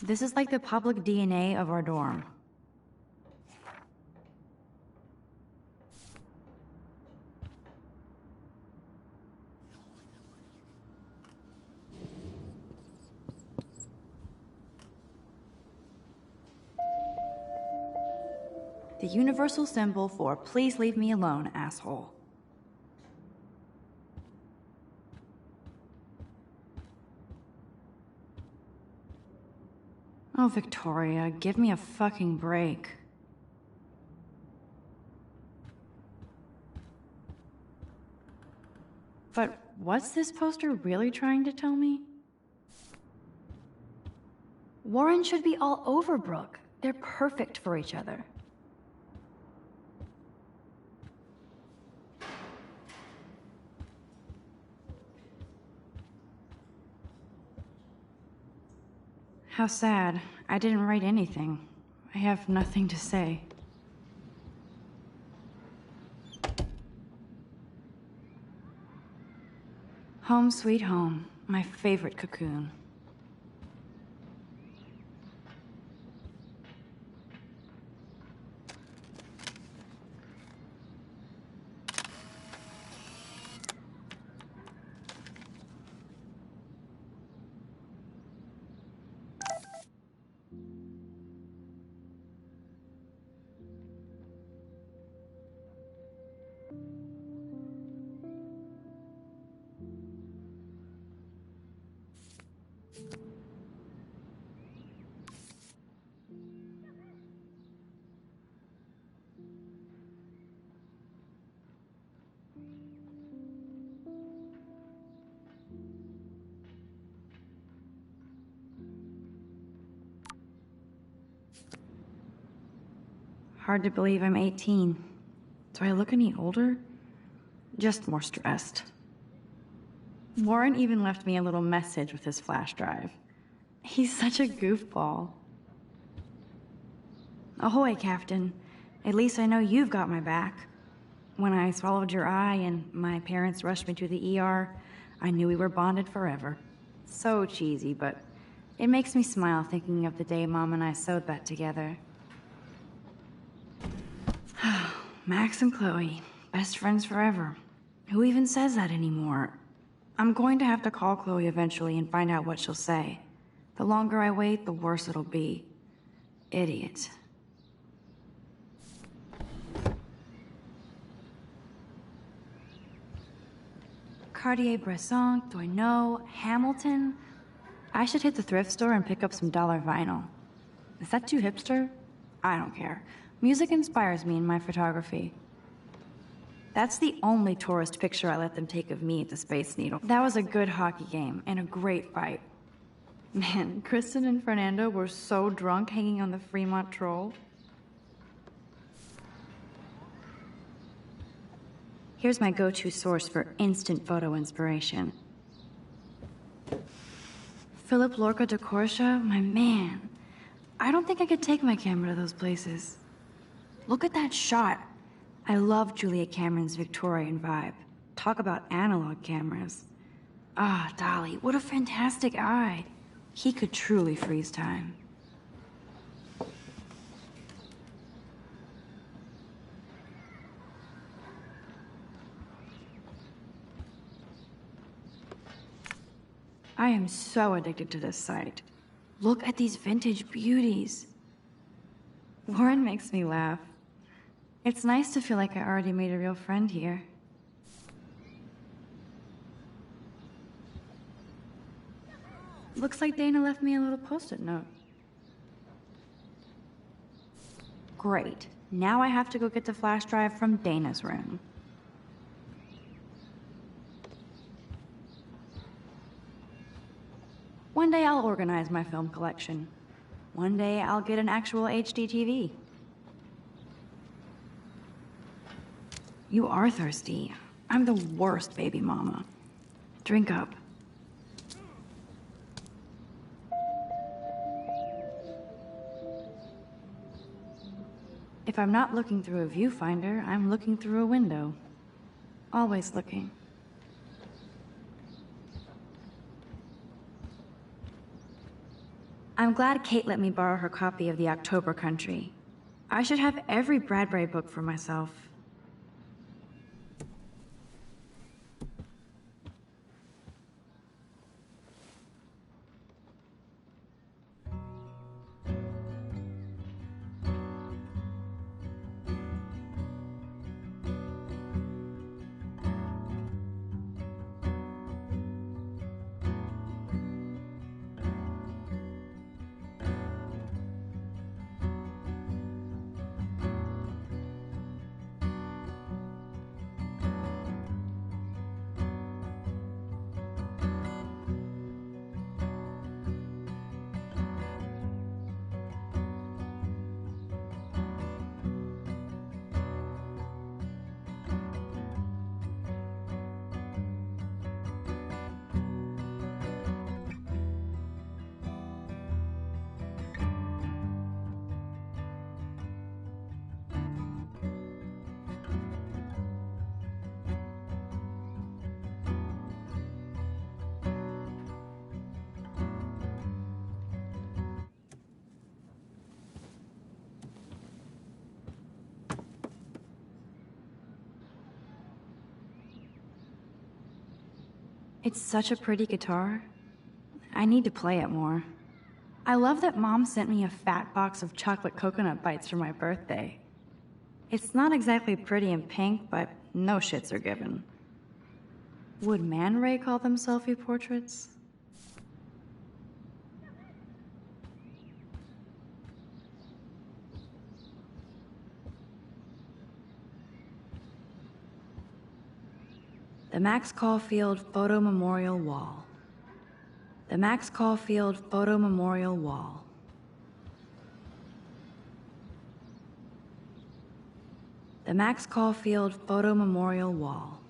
This is like the public DNA of our dorm. The universal symbol for please leave me alone, asshole. Oh, Victoria, give me a fucking break. But what's this poster really trying to tell me? Warren should be all over Brooke. They're perfect for each other. How sad. I didn't write anything. I have nothing to say. Home sweet home, my favorite cocoon. Hard to believe I'm 18. Do I look any older? Just more stressed. Warren even left me a little message with his flash drive. He's such a goofball. Ahoy, Captain. At least I know you've got my back. When I swallowed your eye and my parents rushed me to the ER, I knew we were bonded forever. So cheesy, but it makes me smile thinking of the day Mom and I sewed that together. Max and Chloe, best friends forever. Who even says that anymore? I'm going to have to call Chloe eventually and find out what she'll say. The longer I wait, the worse it'll be. Idiot. Cartier-Bresson, Doisneau, Hamilton. I should hit the thrift store and pick up some dollar vinyl. Is that too hipster? I don't care. Music inspires me in my photography. That's the only tourist picture I let them take of me at the Space Needle. That was a good hockey game and a great fight. Man, Kristen and Fernando were so drunk hanging on the Fremont Troll. Here's my go-to source for instant photo inspiration. Philip Lorca de Corsia, my man. I don't think I could take my camera to those places. Look at that shot. I love Julia Cameron's Victorian vibe. Talk about analog cameras. Ah, Dolly, what a fantastic eye. He could truly freeze time. I am so addicted to this site. Look at these vintage beauties. Warren makes me laugh. It's nice to feel like I already made a real friend here. Looks like Dana left me a little post-it note. Great. Now I have to go get the flash drive from Dana's room. One day I'll organize my film collection. One day I'll get an actual HD TV. You are thirsty. I'm the worst baby mama. Drink up. If I'm not looking through a viewfinder, I'm looking through a window. Always looking. I'm glad Kate let me borrow her copy of The October Country. I should have every Bradbury book for myself. It's such a pretty guitar. I need to play it more. I love that Mom sent me a fat box of chocolate coconut bites for my birthday. It's not exactly pretty and pink, but no shits are given. Would Man Ray call them selfie portraits? The Max Caulfield Photo Memorial Wall. The Max Caulfield Photo Memorial Wall. The Max Caulfield Photo Memorial Wall.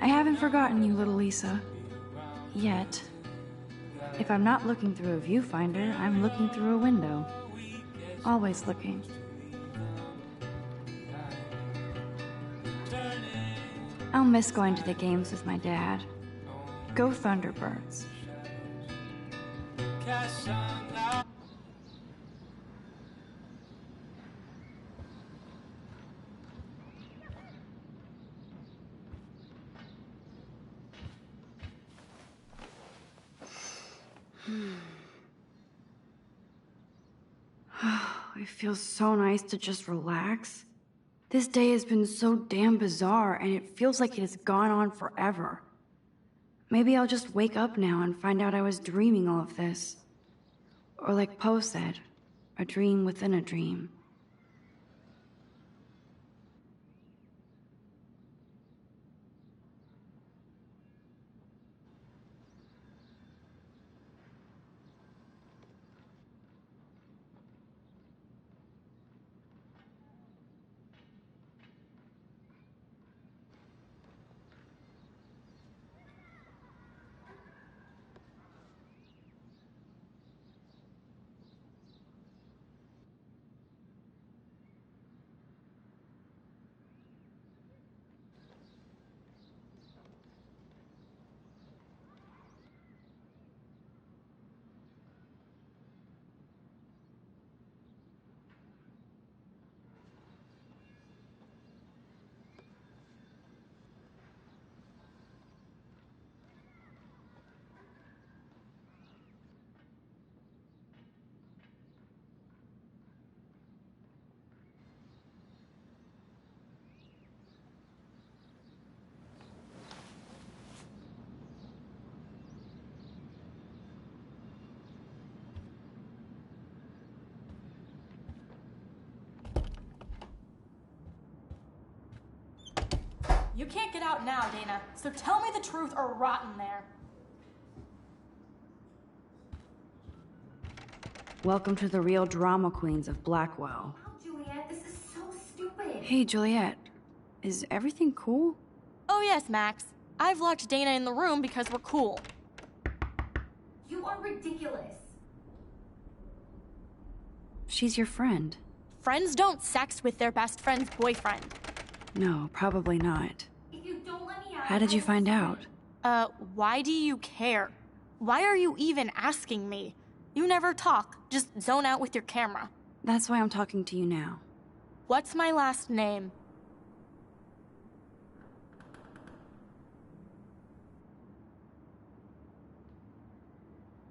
I haven't forgotten you, little Lisa. Yet. If I'm not looking through a viewfinder, I'm looking through a window. Always looking. I'll miss going to the games with my dad. Go Thunderbirds. it feels so nice to just relax. This day has been so damn bizarre, and it feels like it has gone on forever. Maybe I'll just wake up now and find out I was dreaming all of this. Or like Poe said, a dream within a dream. You can't get out now, Dana, so tell me the truth or rot in there. Welcome to the real drama queens of Blackwell. Oh, Juliet, this is so stupid. Hey, Juliet. Is everything cool? Oh yes, Max. I've locked Dana in the room because we're cool. You are ridiculous. She's your friend. Friends don't sex with their best friend's boyfriend. No, probably not. If you don't let me out... How did you find out? Why do you care? Why are you even asking me? You never talk, just zone out with your camera. That's why I'm talking to you now. What's my last name?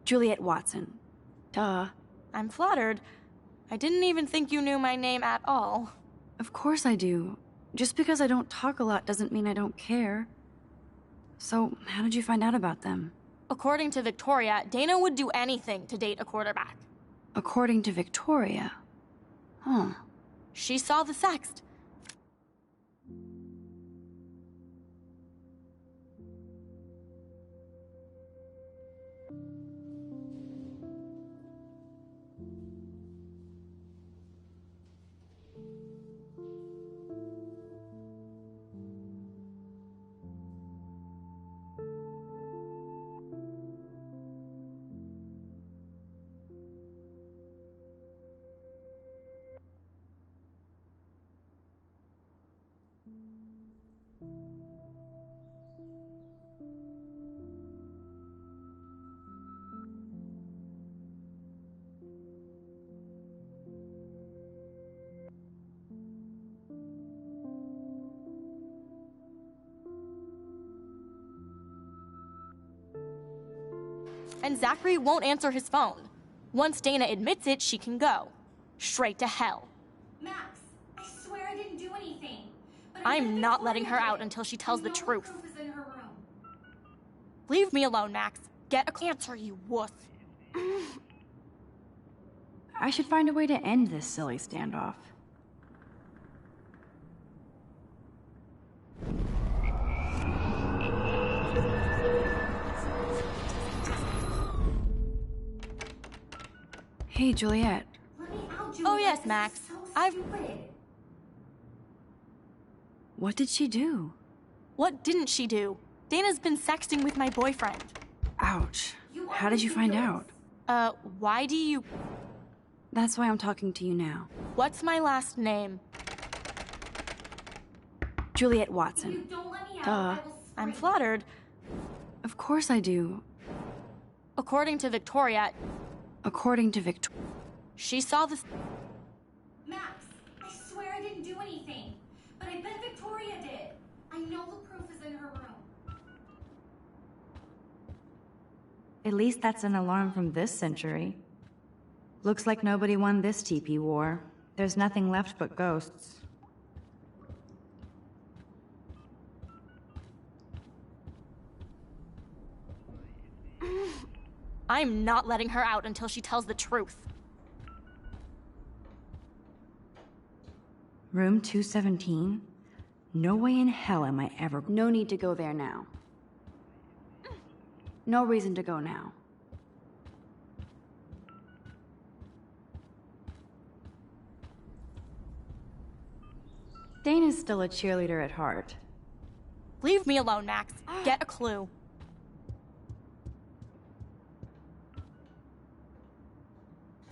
Juliet Watson. Duh. I'm flattered. I didn't even think you knew my name at all. Of course I do. Just because I don't talk a lot doesn't mean I don't care. So, how did you find out about them? According to Victoria, Dana would do anything to date a quarterback. According to Victoria? Huh. She saw the sext. And Zachary won't answer his phone. Once Dana admits it, she can go. Straight to hell. Max, I swear I didn't do anything. But I'm not letting her out until she tells the truth. The proof is in her room. Leave me alone, Max. Get a answer, you wuss. I should find a way to end this silly standoff. Hey, Juliet. Let me out, Juliet. Oh yes, Max. What did she do? What didn't she do? Dana's been sexting with my boyfriend. Ouch. How did you find out? Why do you... That's why I'm talking to you now. What's my last name? Juliet Watson. If you don't let me out, Duh. I will I'm flattered. Of course I do. According to Victoria... According to Victoria... She saw the... Max, I swear I didn't do anything. But I bet Victoria did. I know the proof is in her room. At least that's an alarm from this century. Looks like nobody won this TP war. There's nothing left but ghosts. I'm not letting her out until she tells the truth. Room 217? No way in hell am I ever... No need to go there now. No reason to go now. Dana's still a cheerleader at heart. Leave me alone, Max. Get a clue.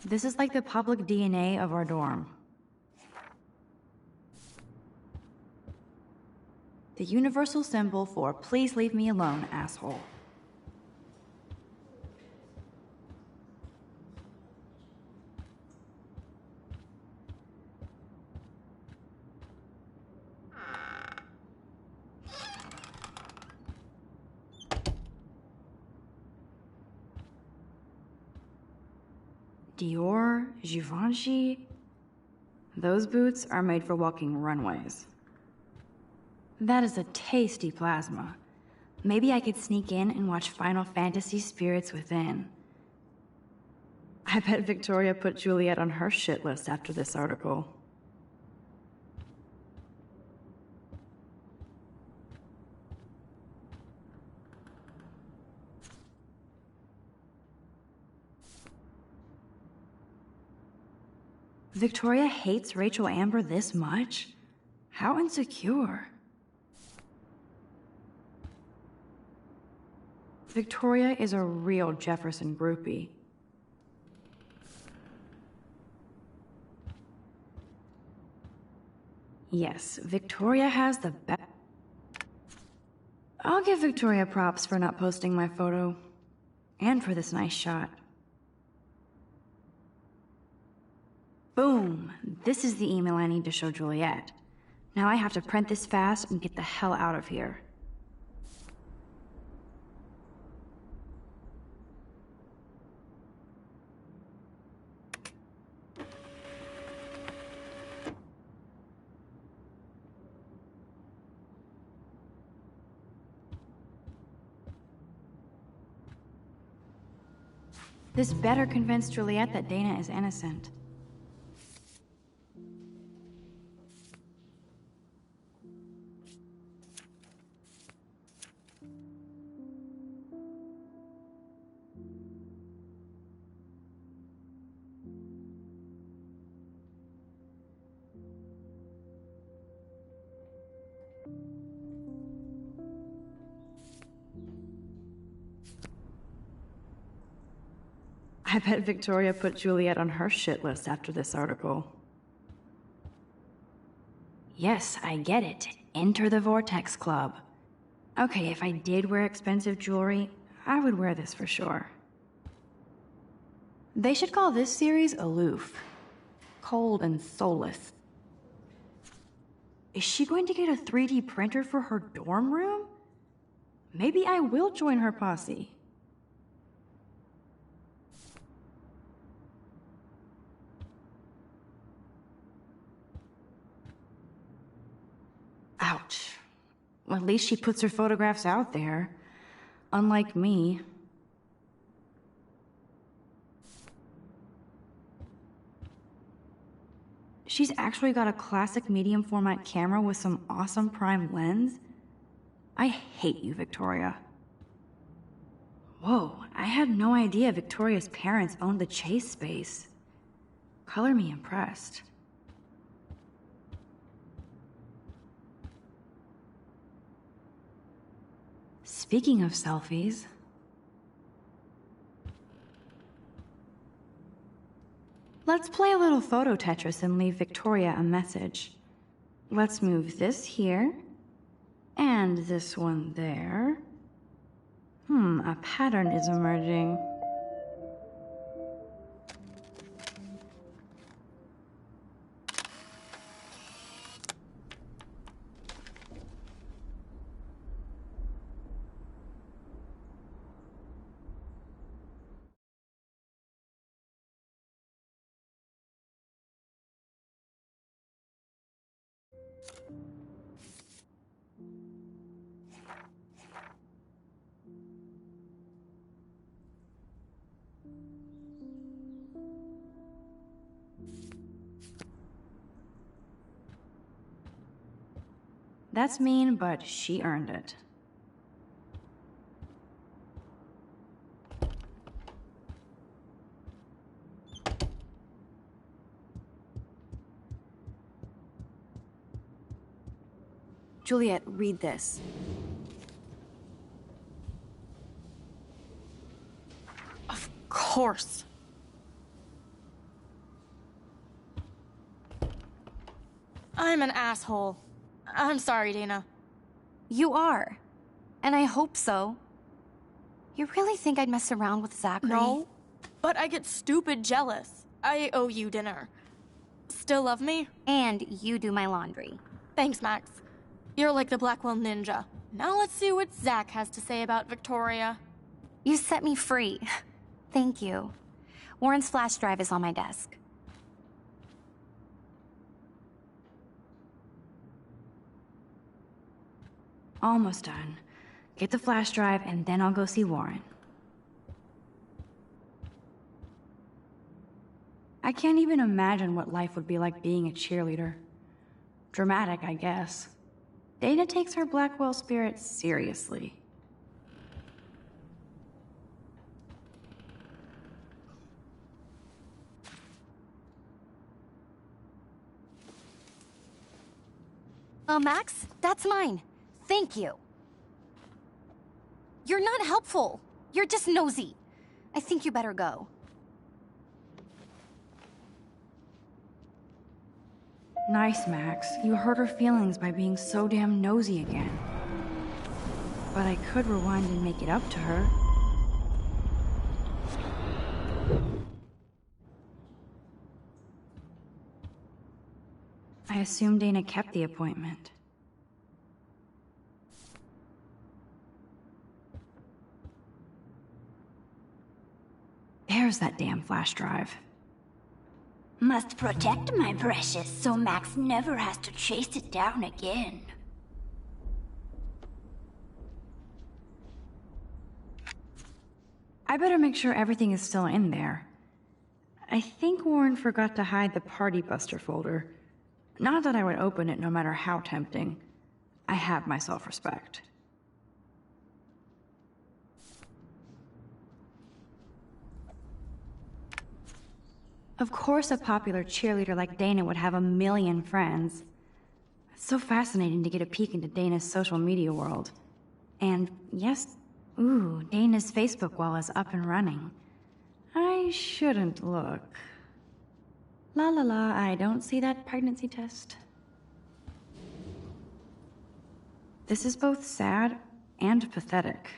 This is like the public DNA of our dorm. The universal symbol for please leave me alone, asshole. Dior, Givenchy. Those boots are made for walking runways. That is a tasty plasma. Maybe I could sneak in and watch Final Fantasy Spirits Within. I bet Victoria put Juliet on her shit list after this article. Victoria hates Rachel Amber this much? How insecure. Victoria is a real Jefferson groupie. Yes, Victoria has the best. I'll give Victoria props for not posting my photo. And for this nice shot. Boom! This is the email I need to show Juliet. Now I have to print this fast and get the hell out of here. This better convince Juliet that Dana is innocent. I bet Victoria put Juliet on her shit list after this article. Yes, I get it. Enter the Vortex Club. Okay, if I did wear expensive jewelry, I would wear this for sure. They should call this series Aloof. Cold and soulless. Is she going to get a 3D printer for her dorm room? Maybe I will join her posse. Ouch. Well, at least she puts her photographs out there. Unlike me. She's actually got a classic medium format camera with some awesome prime lens. I hate you, Victoria. Whoa, I had no idea Victoria's parents owned the Chase space. Color me impressed. Speaking of selfies... Let's play a little photo Tetris and leave Victoria a message. Let's move this here, and this one there. A pattern is emerging. That's mean, but she earned it. Juliet, read this. Of course. I'm an asshole. I'm sorry, Dana. You are. And I hope so. You really think I'd mess around with Zachary? No, but I get stupid jealous. I owe you dinner. Still love me? And you do my laundry. Thanks, Max. You're like the Blackwell Ninja. Now let's see what Zach has to say about Victoria. You set me free. Thank you. Warren's flash drive is on my desk. Almost done. Get the flash drive, and then I'll go see Warren. I can't even imagine what life would be like being a cheerleader. Dramatic, I guess. Dana takes her Blackwell spirit seriously. Max, that's mine. Thank you. You're not helpful. You're just nosy. I think you better go. Nice, Max. You hurt her feelings by being so damn nosy again. But I could rewind and make it up to her. I assume Dana kept the appointment. There's that damn flash drive. Must protect my precious so Max never has to chase it down again. I better make sure everything is still in there. I think Warren forgot to hide the Party Buster folder. Not that I would open it no matter how tempting. I have my self-respect. Of course a popular cheerleader like Dana would have a million friends. It's so fascinating to get a peek into Dana's social media world. And yes, Dana's Facebook wall is up and running. I shouldn't look. La la la, I don't see that pregnancy test. This is both sad and pathetic.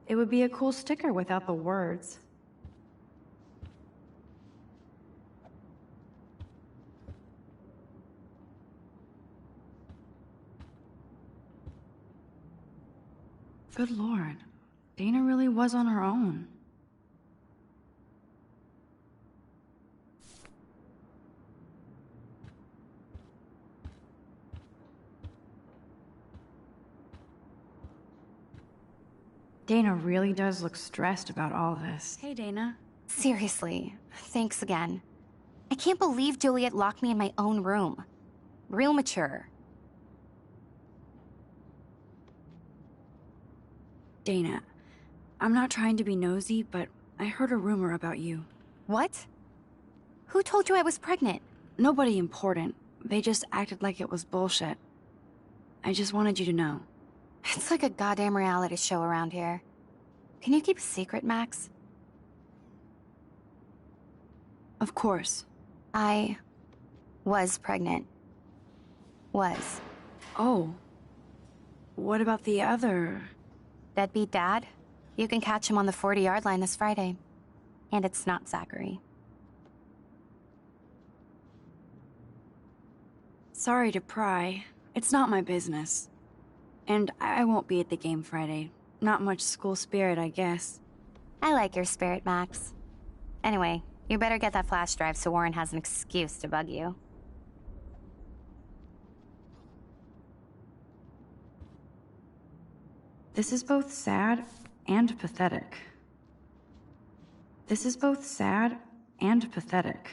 It would be a cool sticker without the words. Good Lord, Dana really was on her own. Dana really does look stressed about all this. Hey, Dana. Seriously, thanks again. I can't believe Juliet locked me in my own room. Real mature. Dana, I'm not trying to be nosy, but I heard a rumor about you. What? Who told you I was pregnant? Nobody important. They just acted like it was bullshit. I just wanted you to know. It's like a goddamn reality show around here. Can you keep a secret, Max? Of course. I was pregnant. Was. Oh. What about the other? Deadbeat dad? You can catch him on the 40-yard line this Friday. And it's not Zachary. Sorry to pry. It's not my business. And I won't be at the game Friday. Not much school spirit, I guess. I like your spirit, Max. Anyway, you better get that flash drive so Warren has an excuse to bug you. This is both sad and pathetic. This is both sad and pathetic.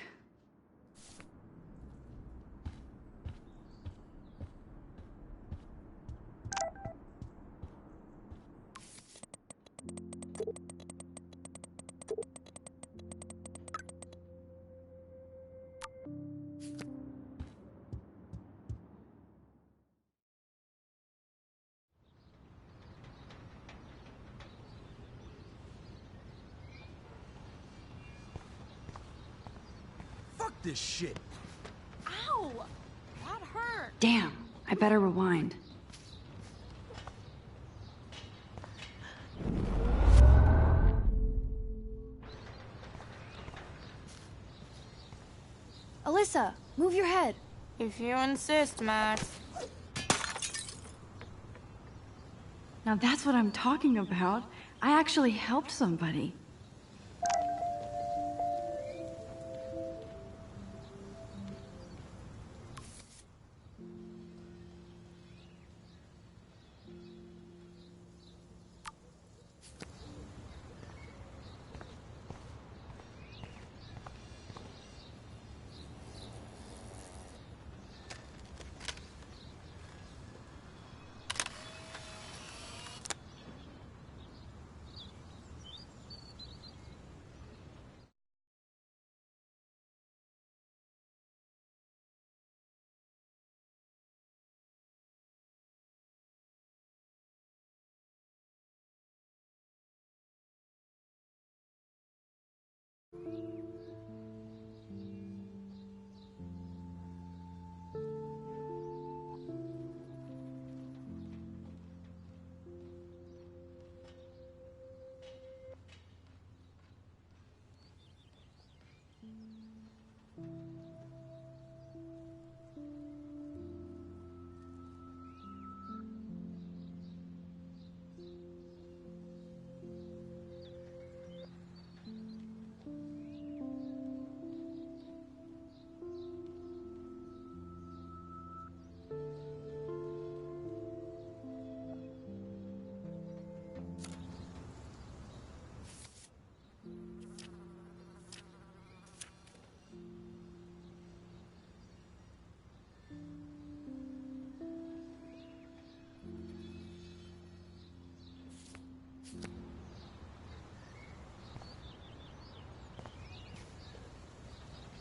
Fuck this shit. Ow! That hurt. Damn, I better rewind. Alyssa, move your head. If you insist, Max. Now that's what I'm talking about. I actually helped somebody.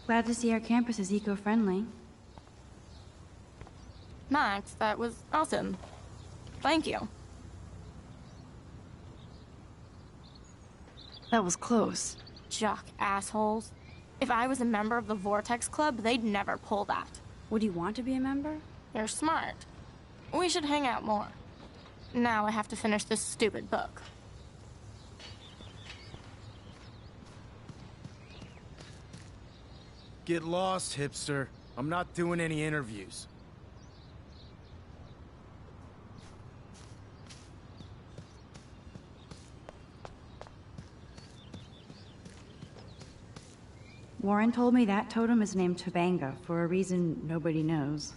Glad to see our campus is eco-friendly. Max, that was awesome. Thank you. That was close. Jock assholes. If I was a member of the Vortex Club, they'd never pull that. Would you want to be a member? You're smart. We should hang out more. Now I have to finish this stupid book. Get lost, hipster. I'm not doing any interviews. Warren told me that totem is named Tobanga for a reason nobody knows.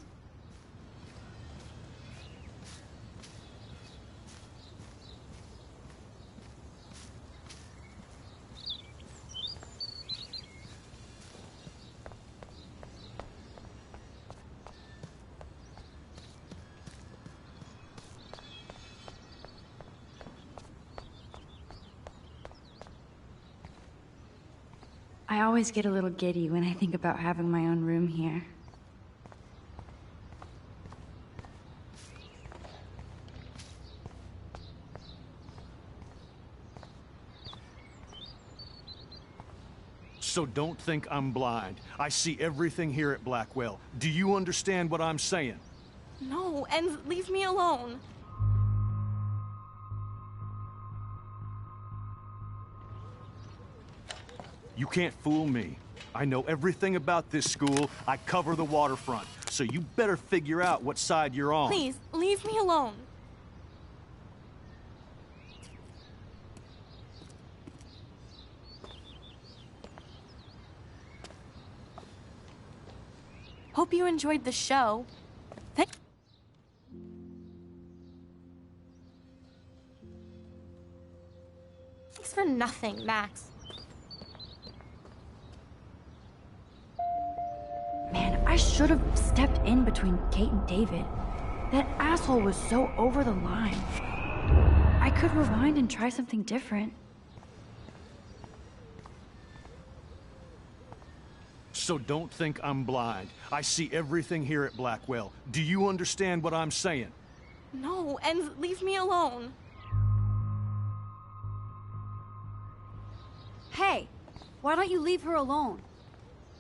I always get a little giddy when I think about having my own room here. So don't think I'm blind. I see everything here at Blackwell. Do you understand what I'm saying? No, and leave me alone. You can't fool me. I know everything about this school. I cover the waterfront. So you better figure out what side you're on. Please, leave me alone. Hope you enjoyed the show. Thanks for nothing, Max. should have stepped in between Kate and David. That asshole was so over the line. I could rewind and try something different. So don't think I'm blind. I see everything here at Blackwell. Do you understand what I'm saying? No, and leave me alone. Hey, why don't you leave her alone?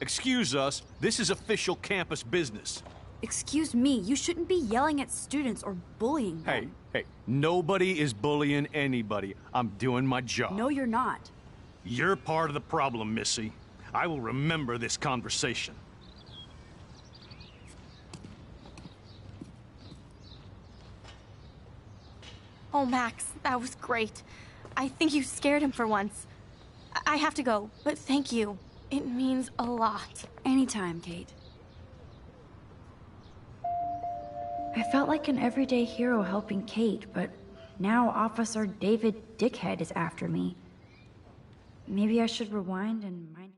Excuse us, this is official campus business. Excuse me, you shouldn't be yelling at students or bullying them. Hey, nobody is bullying anybody. I'm doing my job. No, you're not. You're part of the problem, Missy. I will remember this conversation. Oh, Max, that was great. I think you scared him for once. I have to go, but thank you. It means a lot. Anytime, Kate. I felt like an everyday hero helping Kate, but now Officer David Dickhead is after me. Maybe I should rewind and mind.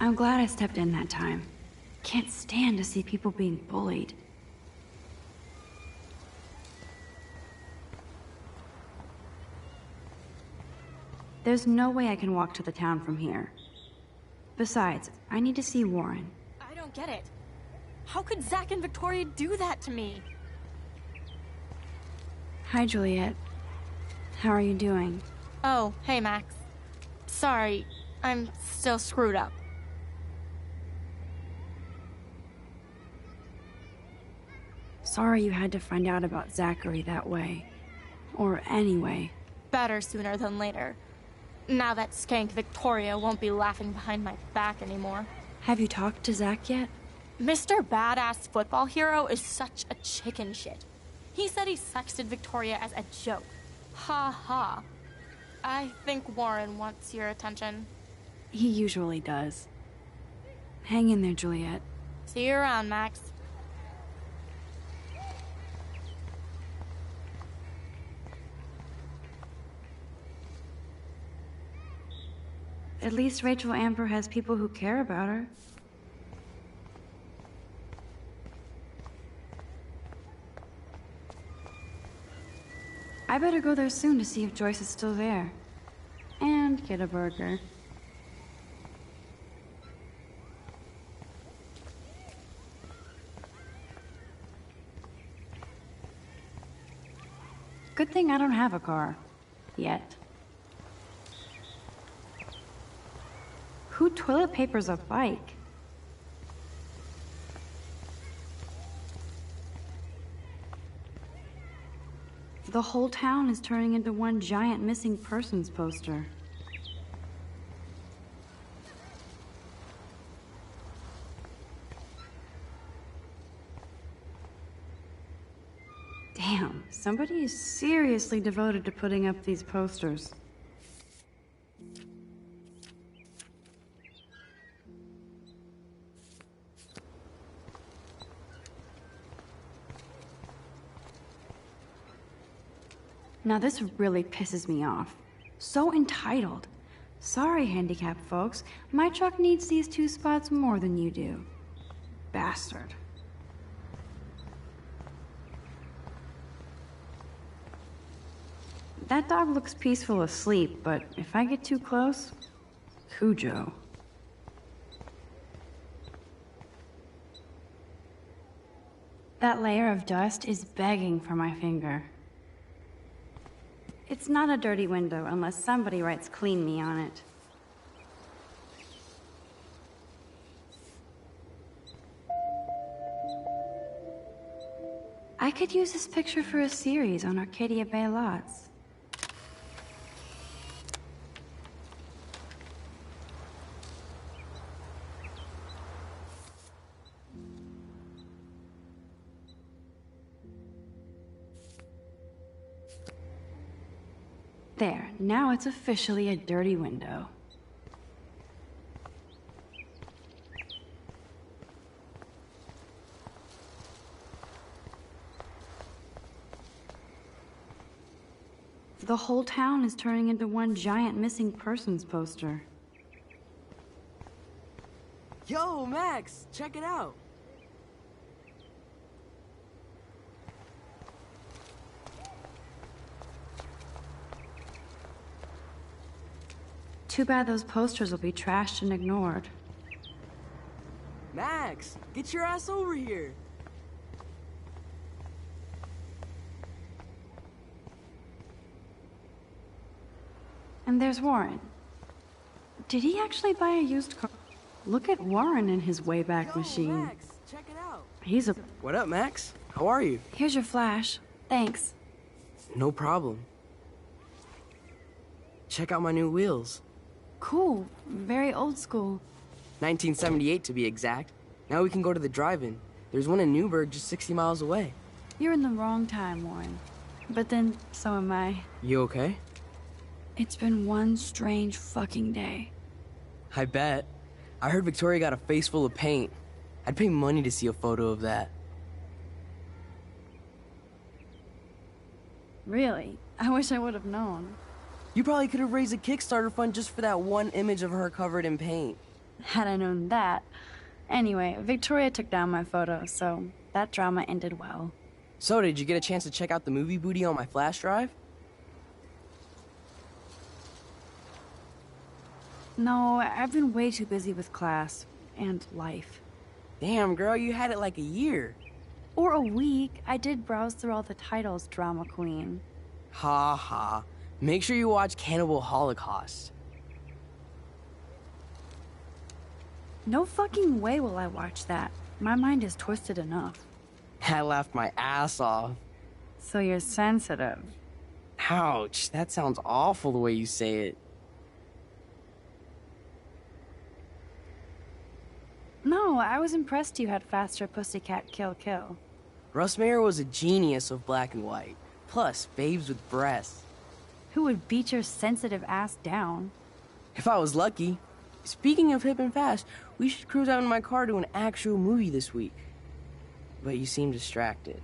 I'm glad I stepped in that time. Can't stand to see people being bullied. There's no way I can walk to the town from here. Besides, I need to see Warren. I don't get it. How could Zach and Victoria do that to me? Hi, Juliet. How are you doing? Oh, hey, Max. Sorry, I'm still screwed up. Sorry you had to find out about Zachary that way. Or anyway. Better sooner than later. Now that skank Victoria won't be laughing behind my back anymore. Have you talked to Zach yet? Mr. Badass Football Hero is such a chicken shit. He said he sexted Victoria as a joke. Ha ha. I think Warren wants your attention. He usually does. Hang in there, Juliet. See you around, Max. At least Rachel Amber has people who care about her. I better go there soon to see if Joyce is still there. And get a burger. Good thing I don't have a car. Yet. Who toilet papers a bike? The whole town is turning into one giant missing persons poster. Damn, somebody is seriously devoted to putting up these posters. Now this really pisses me off. So entitled. Sorry, handicapped folks. My truck needs these 2 spots more than you do. Bastard. That dog looks peaceful asleep, but if I get too close, Cujo. That layer of dust is begging for my finger. It's not a dirty window unless somebody writes "clean me" on it. I could use this picture for a series on Arcadia Bay lots. There, now it's officially a dirty window. The whole town is turning into one giant missing persons poster. Yo, Max, check it out. Too bad those posters will be trashed and ignored. Max, get your ass over here. And there's Warren. Did he actually buy a used car? Look at Warren in his Wayback Machine. Max, check it out. He's a... What up, Max? How are you? Here's your flash. Thanks. No problem. Check out my new wheels. Cool. Very old school. 1978 to be exact. Now we can go to the drive-in. There's one in Newburgh just 60 miles away. You're in the wrong time, Warren. But then, so am I. You okay? It's been one strange fucking day. I bet. I heard Victoria got a face full of paint. I'd pay money to see a photo of that. Really? I wish I would have known. You probably could have raised a Kickstarter fund just for that one image of her covered in paint. Had I known that. Anyway, Victoria took down my photo, so that drama ended well. So, did you get a chance to check out the movie booty on my flash drive? No, I've been way too busy with class and life. Damn, girl, you had it like a year. Or a week. I did browse through all the titles, drama queen. Ha ha. Make sure you watch Cannibal Holocaust. No fucking way will I watch that. My mind is twisted enough. I laughed my ass off. So you're sensitive. Ouch, that sounds awful the way you say it. No, I was impressed you had faster pussycat kill kill. Russ Meyer was a genius of black and white. Plus, babes with breasts. Who would beat your sensitive ass down? If I was lucky. Speaking of hip and fast, we should cruise out in my car to an actual movie this week. But you seem distracted.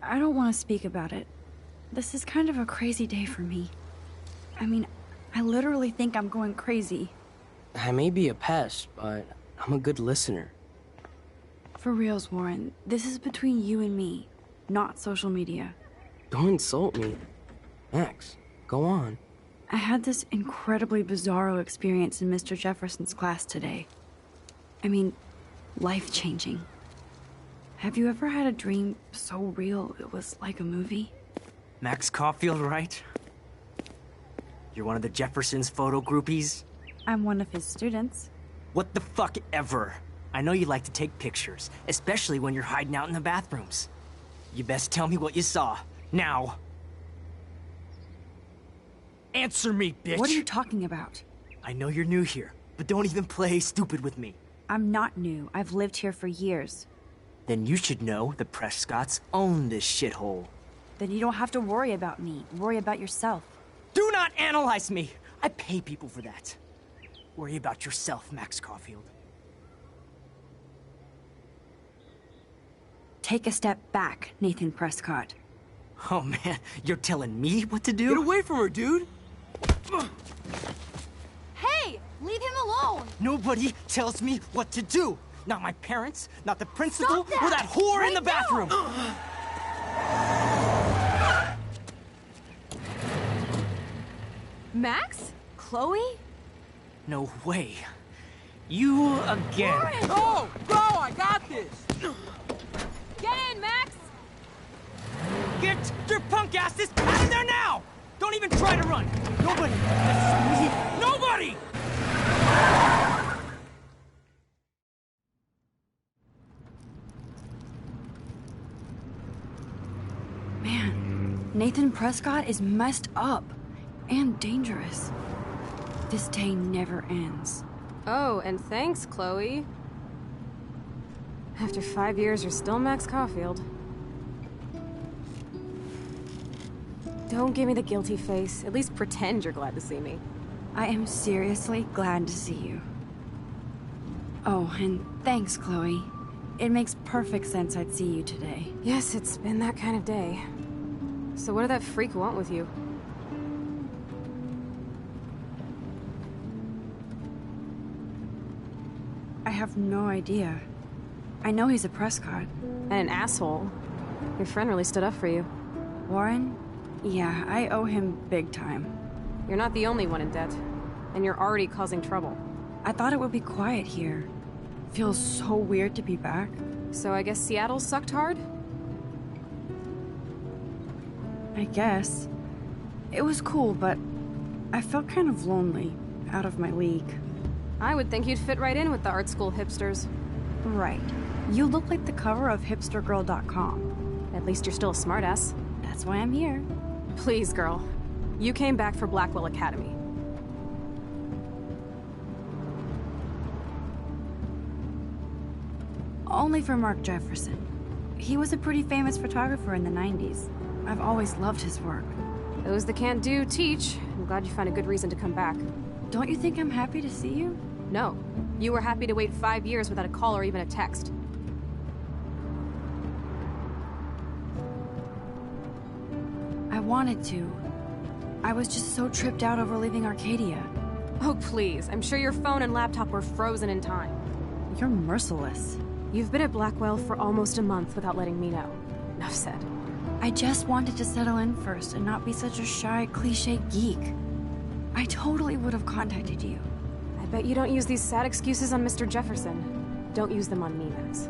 I don't want to speak about it. This is kind of a crazy day for me. I mean, I literally think I'm going crazy. I may be a pest, but I'm a good listener. For reals, Warren, this is between you and me, not social media. Don't insult me. Max, go on. I had this incredibly bizarro experience in Mr. Jefferson's class today. I mean, life-changing. Have you ever had a dream so real it was like a movie? Max Caulfield, right? You're one of the Jefferson's photo groupies? I'm one of his students. What the fuck ever? I know you like to take pictures, especially when you're hiding out in the bathrooms. You best tell me what you saw, now. Answer me, bitch! What are you talking about? I know you're new here, but don't even play stupid with me. I'm not new. I've lived here for years. Then you should know the Prescotts own this shithole. Then you don't have to worry about me. Worry about yourself. Do not analyze me! I pay people for that. Worry about yourself, Max Caulfield. Take a step back, Nathan Prescott. Oh man, you're telling me what to do? Get away from her, dude! Hey! Leave him alone! Nobody tells me what to do! Not my parents, not the principal, Stop or that whore right in the bathroom! Max? Chloe? No way. You again. Oh, go! I got this! Get in, Max! Get your punk asses out of there now! Don't even try to run! Nobody! That's me! Nobody! Man, Nathan Prescott is messed up. And dangerous. This day never ends. Oh, and thanks, Chloe. After 5 years, you're still Max Caulfield. Don't give me the guilty face. At least pretend you're glad to see me. I am seriously glad to see you. Oh, and thanks, Chloe. It makes perfect sense I'd see you today. Yes, it's been that kind of day. So what did that freak want with you? I have no idea. I know he's a Prescott. And an asshole. Your friend really stood up for you. Warren? Yeah, I owe him big time. You're not the only one in debt. And you're already causing trouble. I thought it would be quiet here. Feels so weird to be back. So I guess Seattle sucked hard? I guess. It was cool, but I felt kind of lonely, out of my league. I would think you'd fit right in with the art school hipsters. Right. You look like the cover of hipstergirl.com. At least you're still a smartass. That's why I'm here. Please, girl. You came back for Blackwell Academy. Only for Mark Jefferson. He was a pretty famous photographer in the 90s. I've always loved his work. Those that can't do, teach. I'm glad you found a good reason to come back. Don't you think I'm happy to see you? No. You were happy to wait 5 years without a call or even a text. I wanted to. I was just so tripped out over leaving Arcadia. Oh, please. I'm sure your phone and laptop were frozen in time. You're merciless. You've been at Blackwell for almost a month without letting me know. Enough said. I just wanted to settle in first and not be such a shy, cliché geek. I totally would have contacted you. I bet you don't use these sad excuses on Mr. Jefferson. Don't use them on me, Max.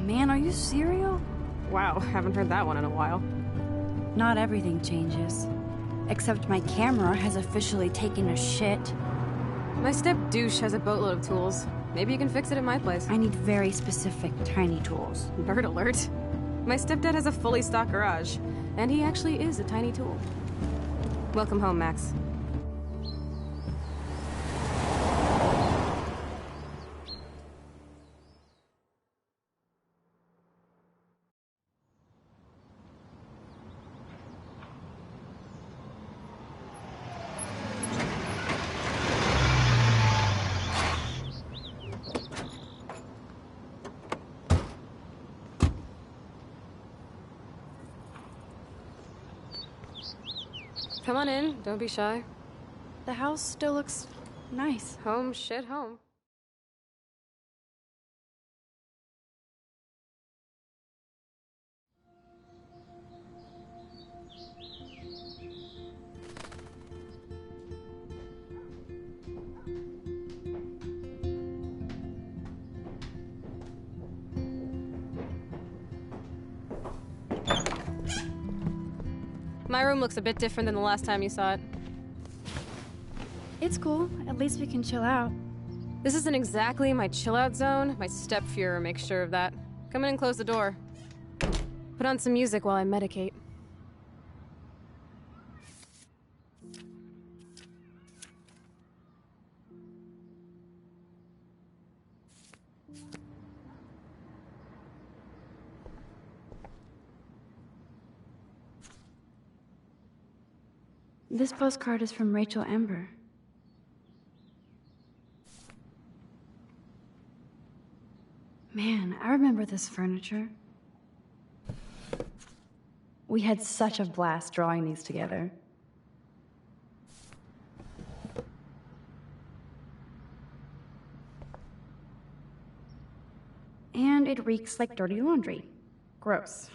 Man, are you serial? Wow, haven't heard that one in a while. Not everything changes. Except my camera has officially taken a shit. My step-douche has a boatload of tools. Maybe you can fix it at my place. I need very specific, tiny tools. Bird alert. My stepdad has a fully stocked garage, and he actually is a tiny tool. Welcome home, Max. Come on in, don't be shy. The house still looks nice. Home shit home. My room looks a bit different than the last time you saw it. It's cool. At least we can chill out. This isn't exactly my chill-out zone. My step-Fuhrer makes sure of that. Come in and close the door. Put on some music while I medicate. This postcard is from Rachel Ember. Man, I remember this furniture. We had such a blast drawing these together. And it reeks like dirty laundry. Gross.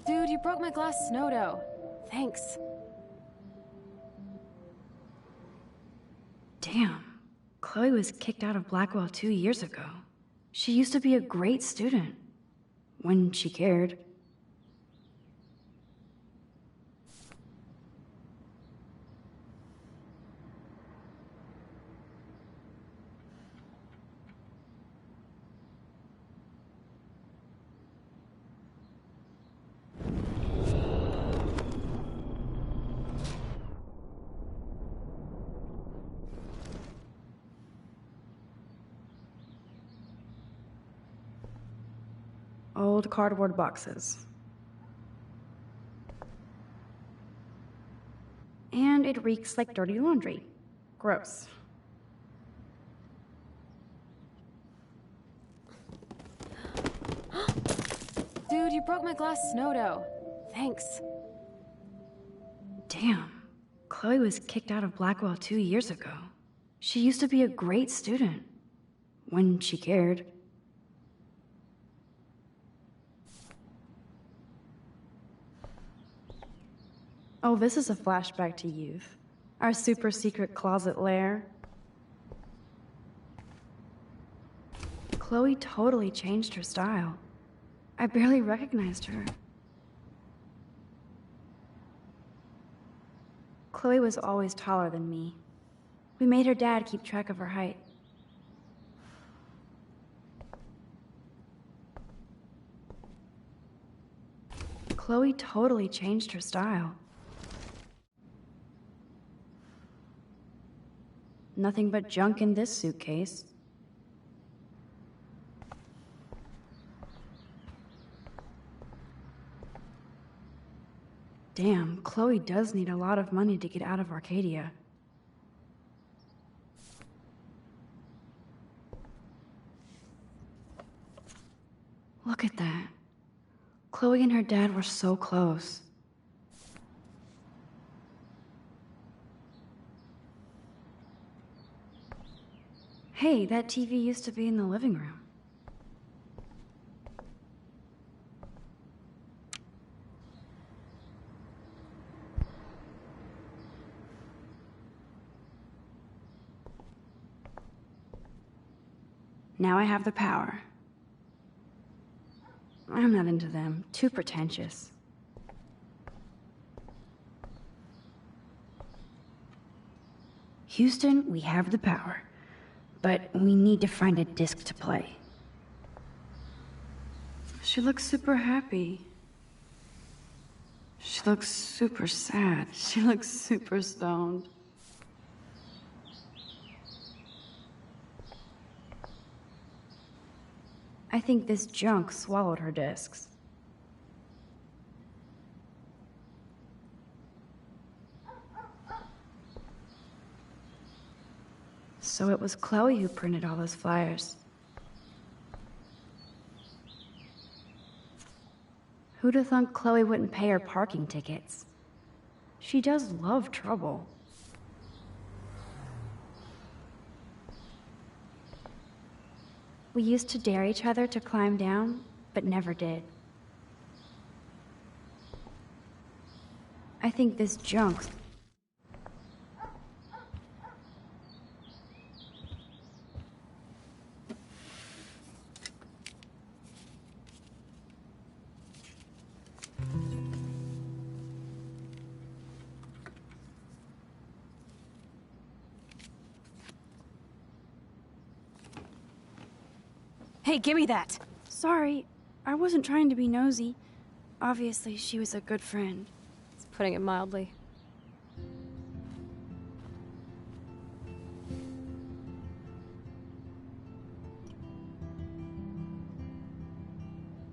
Dude, you broke my glass snow dough. Thanks. Damn. Chloe was kicked out of Blackwell 2 years ago. She used to be a great student. When she cared. Old cardboard boxes. And it reeks like dirty laundry. Gross. Dude, you broke my glass snow dough. Thanks. Damn. Chloe was kicked out of Blackwell 2 years ago. She used to be a great student. When she cared. Oh, this is a flashback to youth. Our super secret closet lair. Chloe totally changed her style. I barely recognized her. Chloe was always taller than me. We made her dad keep track of her height. Chloe totally changed her style. Nothing but junk in this suitcase. Damn, Chloe does need a lot of money to get out of Arcadia. Look at that. Chloe and her dad were so close. Hey, that TV used to be in the living room. Now I have the power. I'm not into them. Too pretentious. Houston, we have the power. But we need to find a disc to play. She looks super happy. She looks super sad. She looks super stoned. I think this junk swallowed her discs. So it was Chloe who printed all those flyers. Who'd have thought Chloe wouldn't pay her parking tickets? She does love trouble. We used to dare each other to climb down, but never did. I think this junk... Hey, give me that! Sorry, I wasn't trying to be nosy. Obviously, she was a good friend. It's putting it mildly.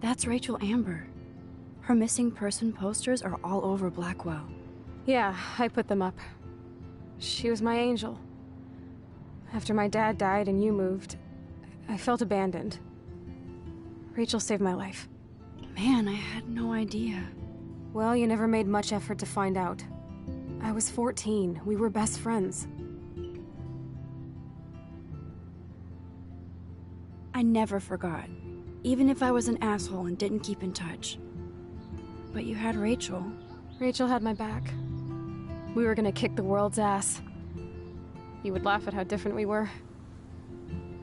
That's Rachel Amber. Her missing person posters are all over Blackwell. Yeah, I put them up. She was my angel. After my dad died and you moved, I felt abandoned. Rachel saved my life. Man, I had no idea. Well, you never made much effort to find out. I was 14. We were best friends. I never forgot. Even if I was an asshole and didn't keep in touch. But you had Rachel. Rachel had my back. We were gonna kick the world's ass. You would laugh at how different we were.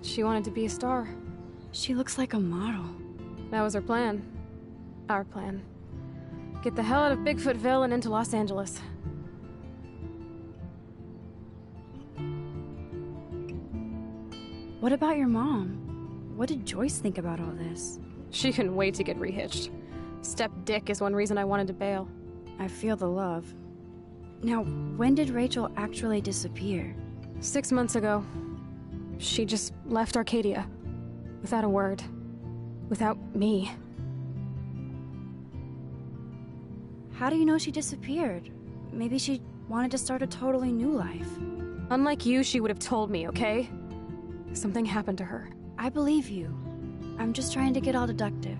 She wanted to be a star. She looks like a model. That was her plan. Our plan. Get the hell out of Bigfootville and into Los Angeles. What about your mom? What did Joyce think about all this? She couldn't wait to get rehitched. Step dick is one reason I wanted to bail. I feel the love. Now, when did Rachel actually disappear? 6 months ago. She just left Arcadia. Without a word. Without me. How do you know she disappeared? Maybe she wanted to start a totally new life. Unlike you, she would have told me, okay? Something happened to her. I believe you. I'm just trying to get all deductive.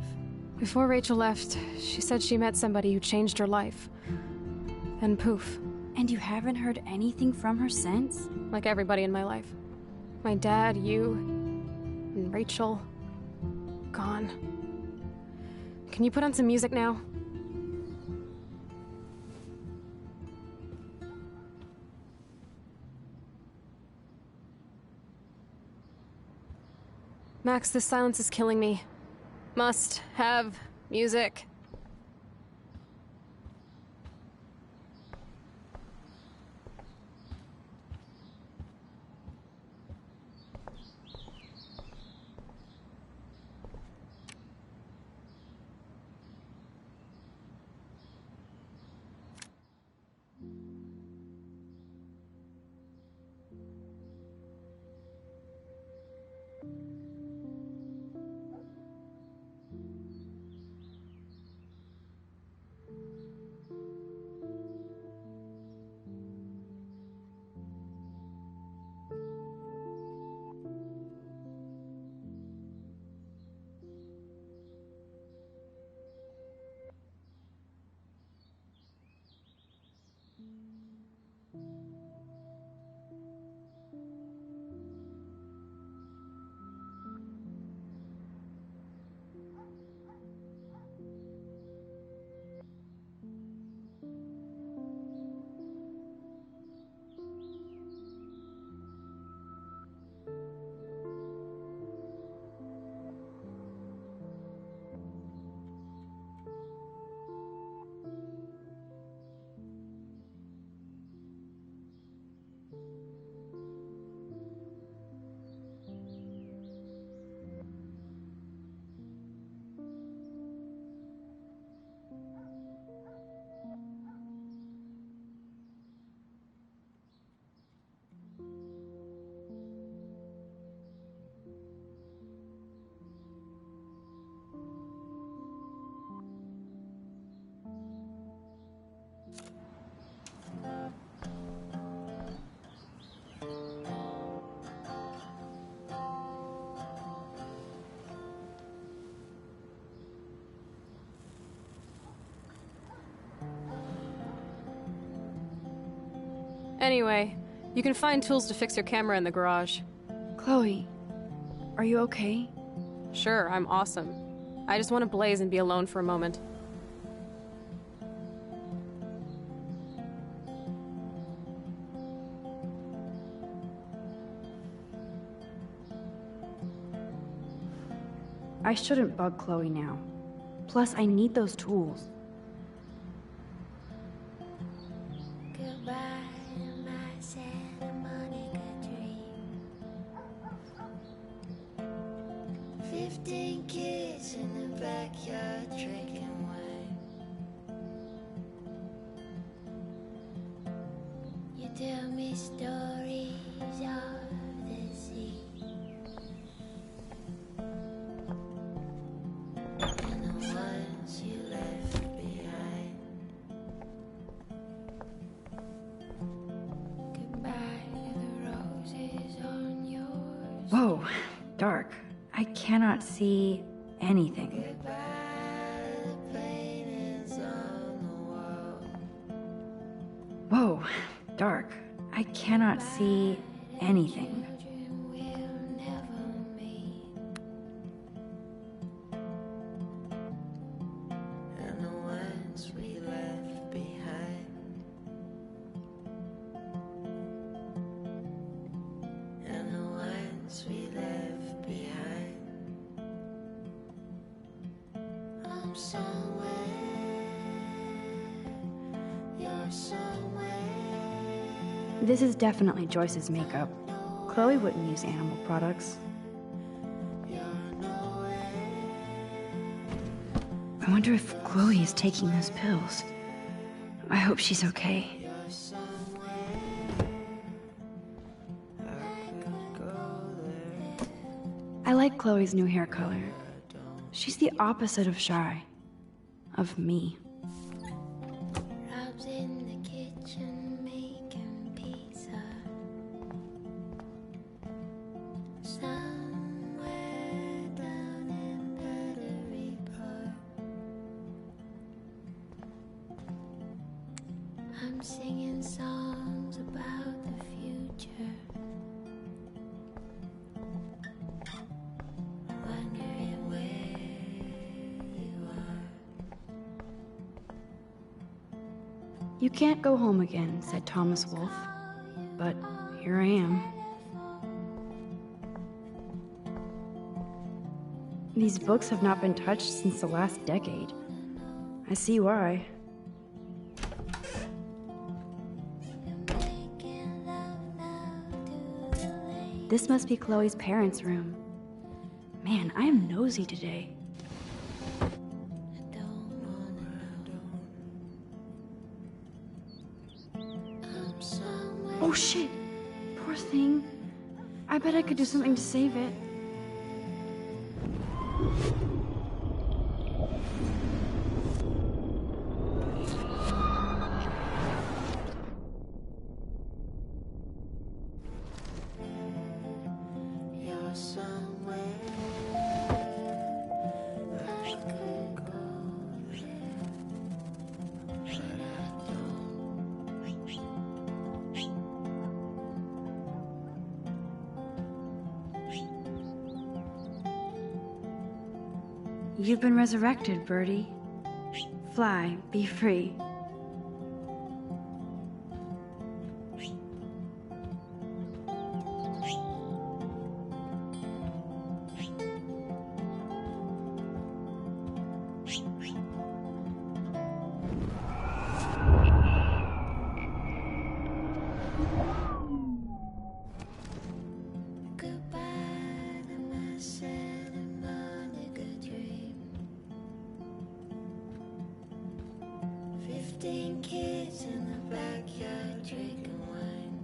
Before Rachel left, she said she met somebody who changed her life. And poof. And you haven't heard anything from her since? Like everybody in my life. My dad, you, and Rachel. Gone. Can you put on some music now? Max, this silence is killing me. Must have music. Anyway, you can find tools to fix your camera in the garage. Chloe, are you okay? Sure, I'm awesome. I just want to blaze and be alone for a moment. I shouldn't bug Chloe now. Plus, I need those tools. Goodbye, my Santa Monica dream. 15 kids in the backyard drinking wine. You tell me stories of the sea. And the ones you left behind. Goodbye to the roses on yours. Whoa, dark. I cannot see anything. Goodbye to the paintings on the wall. Whoa, dark. I cannot see anything. Children we'll never meet. And the ones we left behind. And the ones we left behind. I'm somewhere. You're somewhere. This is definitely Joyce's makeup. Chloe wouldn't use animal products. I wonder if Chloe is taking those pills. I hope she's okay. I like Chloe's new hair color. She's the opposite of shy. Of me. singing songs about the future. Wondering where you are. You can't go home again, said Thomas Wolfe. But here I am. These books have not been touched since the last decade. I see why. This must be Chloe's parents' room. Man, I am nosy today. Oh shit! Poor thing. I bet I could do something to save it. You've been resurrected, Birdie. Fly, be free. Kids in the backyard drinking wine.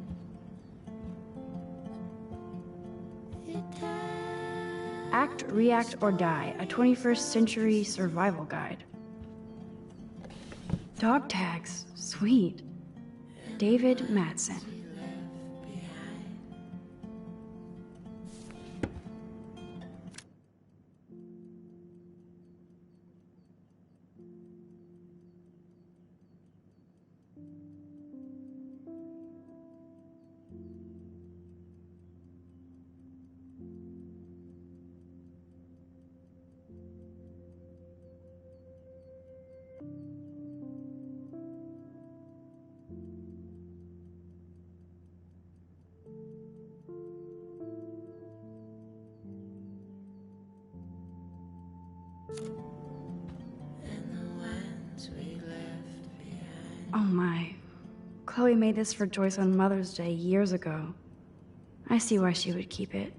Act, React, or Die, a 21st Century Survival Guide. Dog tags, sweet. David Mattson. Oh my. Chloe made this for Joyce on Mother's Day years ago. I see why she would keep it.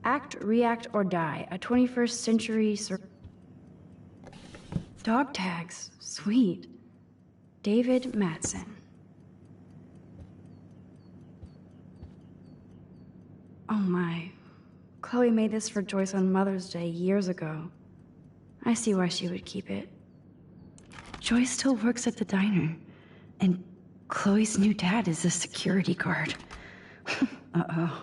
Act, React, or Die, a 21st Century Dog tags, sweet. David Mattson. Oh my. Chloe made this for Joyce on Mother's Day years ago. I see why she would keep it. Joyce still works at the diner, and Chloe's new dad is a security guard. Uh-oh.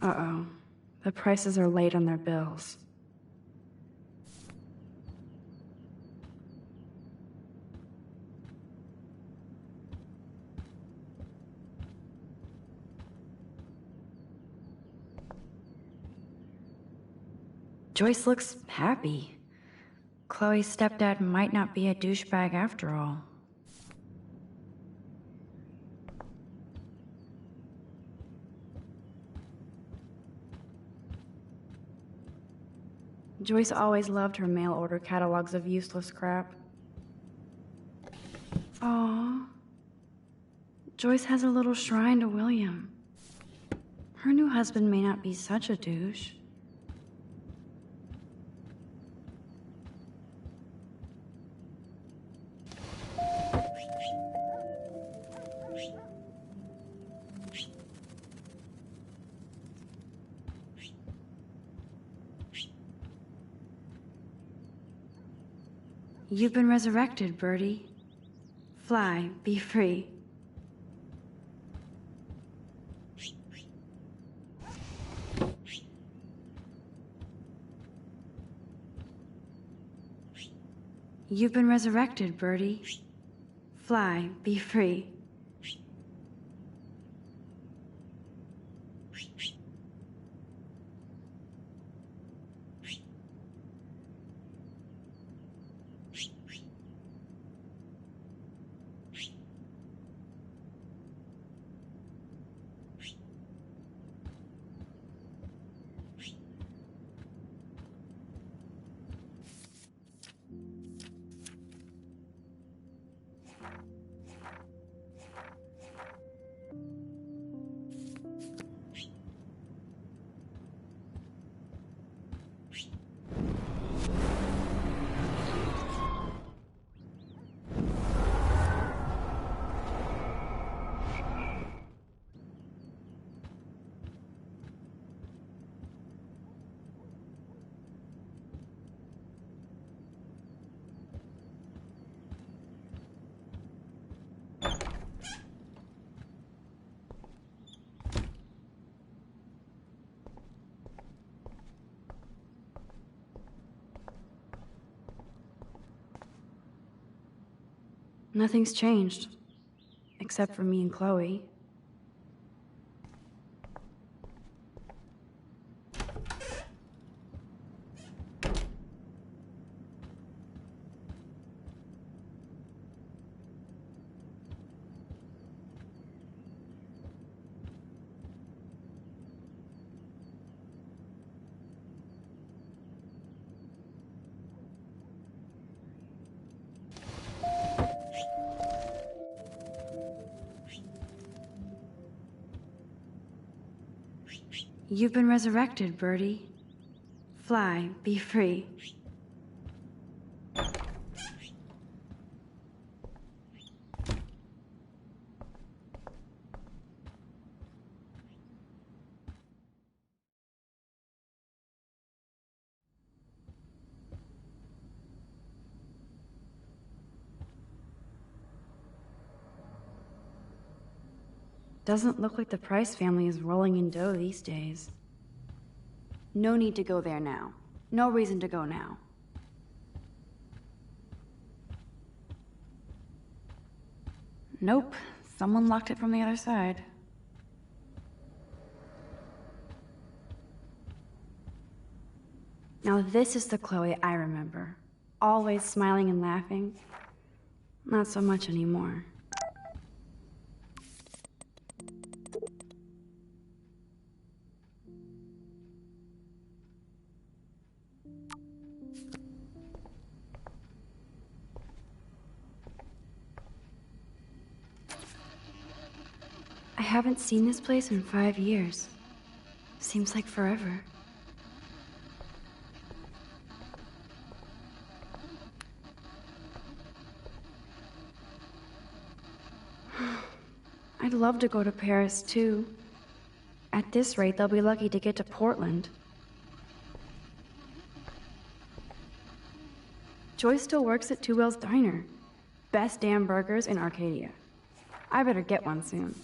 Uh-oh. The prices are late on their bills. Joyce looks happy. Chloe's stepdad might not be a douchebag after all. Joyce always loved her mail order catalogs of useless crap. Aww. Joyce has a little shrine to William. Her new husband may not be such a douche. You've been resurrected, Birdie. Fly, be free. You've been resurrected, Birdie. Fly, be free. Nothing's changed, except for me and Chloe. You've been resurrected, Birdie. Fly, be free. Doesn't look like the Price family is rolling in dough these days. No need to go there now. No reason to go now. Nope. Someone locked it from the other side. Now this is the Chloe I remember. Always smiling and laughing. Not so much anymore. I haven't seen this place in 5 years. Seems like forever. I'd love to go to Paris, too. At this rate, they'll be lucky to get to Portland. Joyce still works at Two Whales Diner. Best damn burgers in Arcadia. I better get one soon.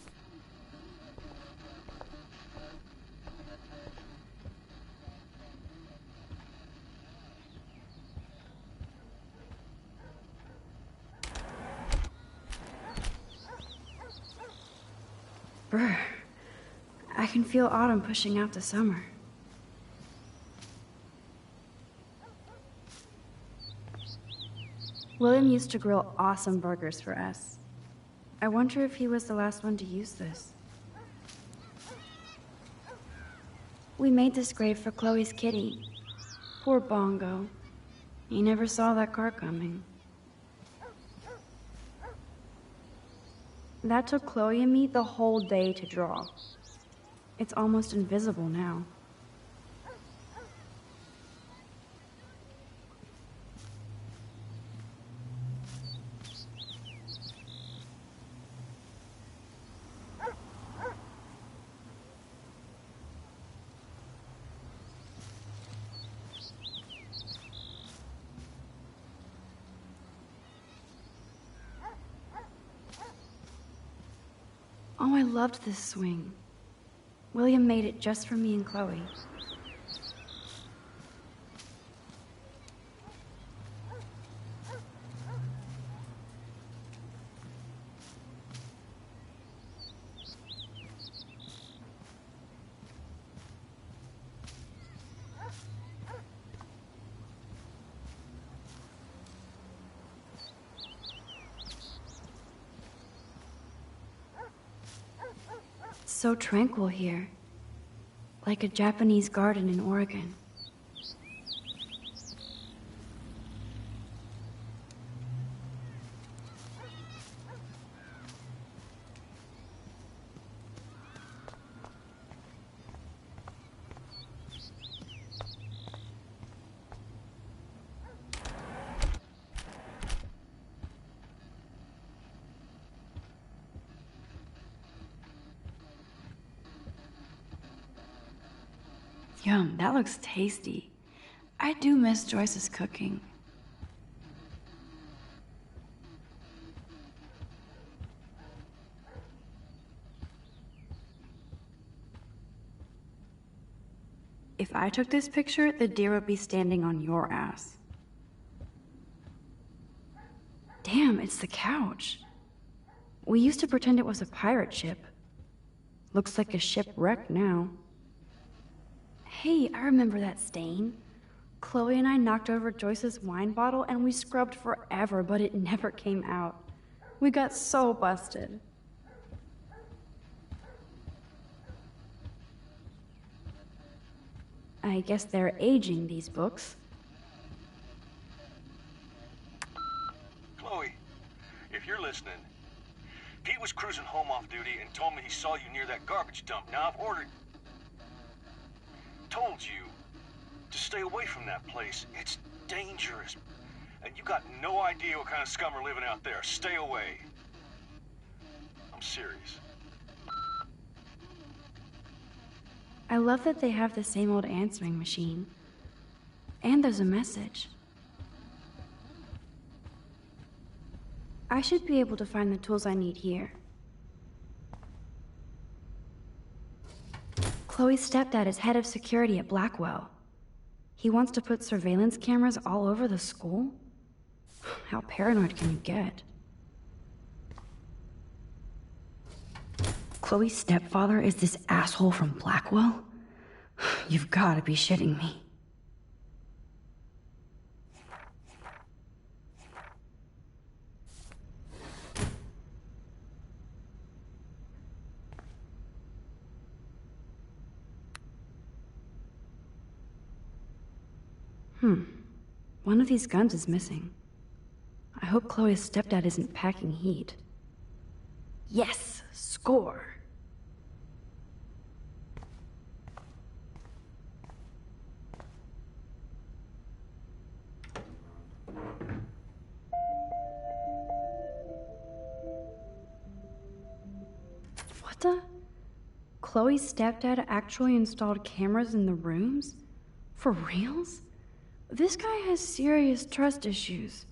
Brr. I can feel autumn pushing out the summer. William used to grill awesome burgers for us. I wonder if he was the last one to use this. We made this grave for Chloe's kitty. Poor Bongo. He never saw that car coming. That took Chloe and me the whole day to draw. It's almost invisible now. Oh, I loved this swing. William made it just for me and Chloe. So tranquil here, like a Japanese garden in Oregon. Yum, that looks tasty. I do miss Joyce's cooking. If I took this picture, the deer would be standing on your ass. Damn, it's the couch. We used to pretend it was a pirate ship. Looks like a shipwreck now. Hey, I remember that stain. Chloe and I knocked over Joyce's wine bottle and we scrubbed forever, but it never came out. We got so busted. I guess they're aging these books. Chloe, if you're listening, Pete was cruising home off duty and told me he saw you near that garbage dump. Now I've told you to stay away from that place. It's dangerous. And you got no idea what kind of scum are living out there. Stay away. I'm serious. I love that they have the same old answering machine. And there's a message. I should be able to find the tools I need here. Chloe's stepdad is head of security at Blackwell. He wants to put surveillance cameras all over the school? How paranoid can you get? Chloe's stepfather is this asshole from Blackwell? You've got to be shitting me. One of these guns is missing. I hope Chloe's stepdad isn't packing heat. Yes! Score! What the? Chloe's stepdad actually installed cameras in the rooms? For reals? This guy has serious trust issues.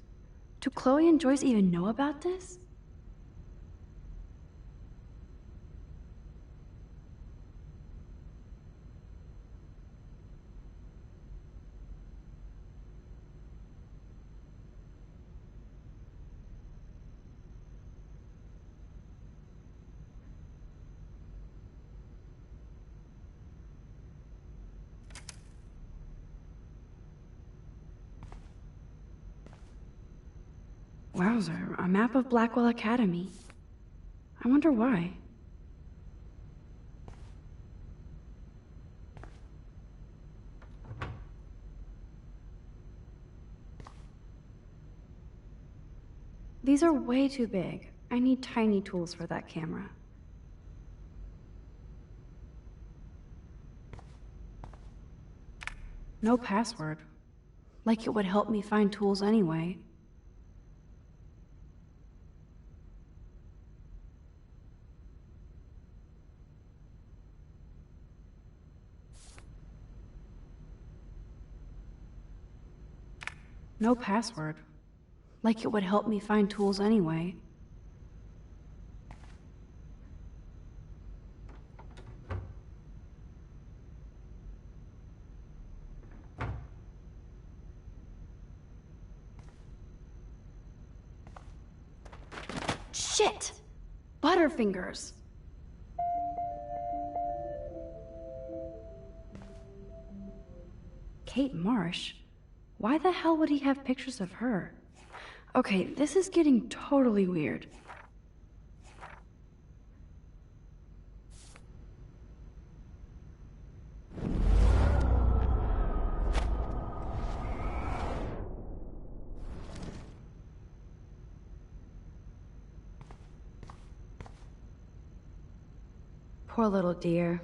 Do Chloe and Joyce even know about this? Wowzer, a map of Blackwell Academy. I wonder why. These are way too big. I need tiny tools for that camera. No password. Like it would help me find tools anyway. No password. Like it would help me find tools anyway. Shit! Butterfingers! Kate Marsh? Why the hell would he have pictures of her? Okay, this is getting totally weird. Poor little dear.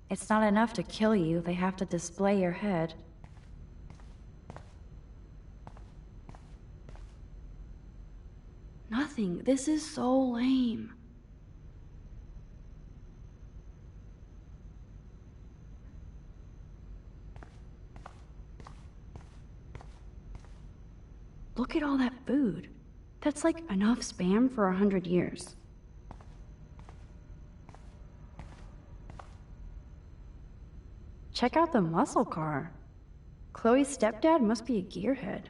It's not enough to kill you, they have to display your head. Nothing. This is so lame. Look at all that food. That's like enough spam for 100 years. Check out the muscle car. Chloe's stepdad must be a gearhead.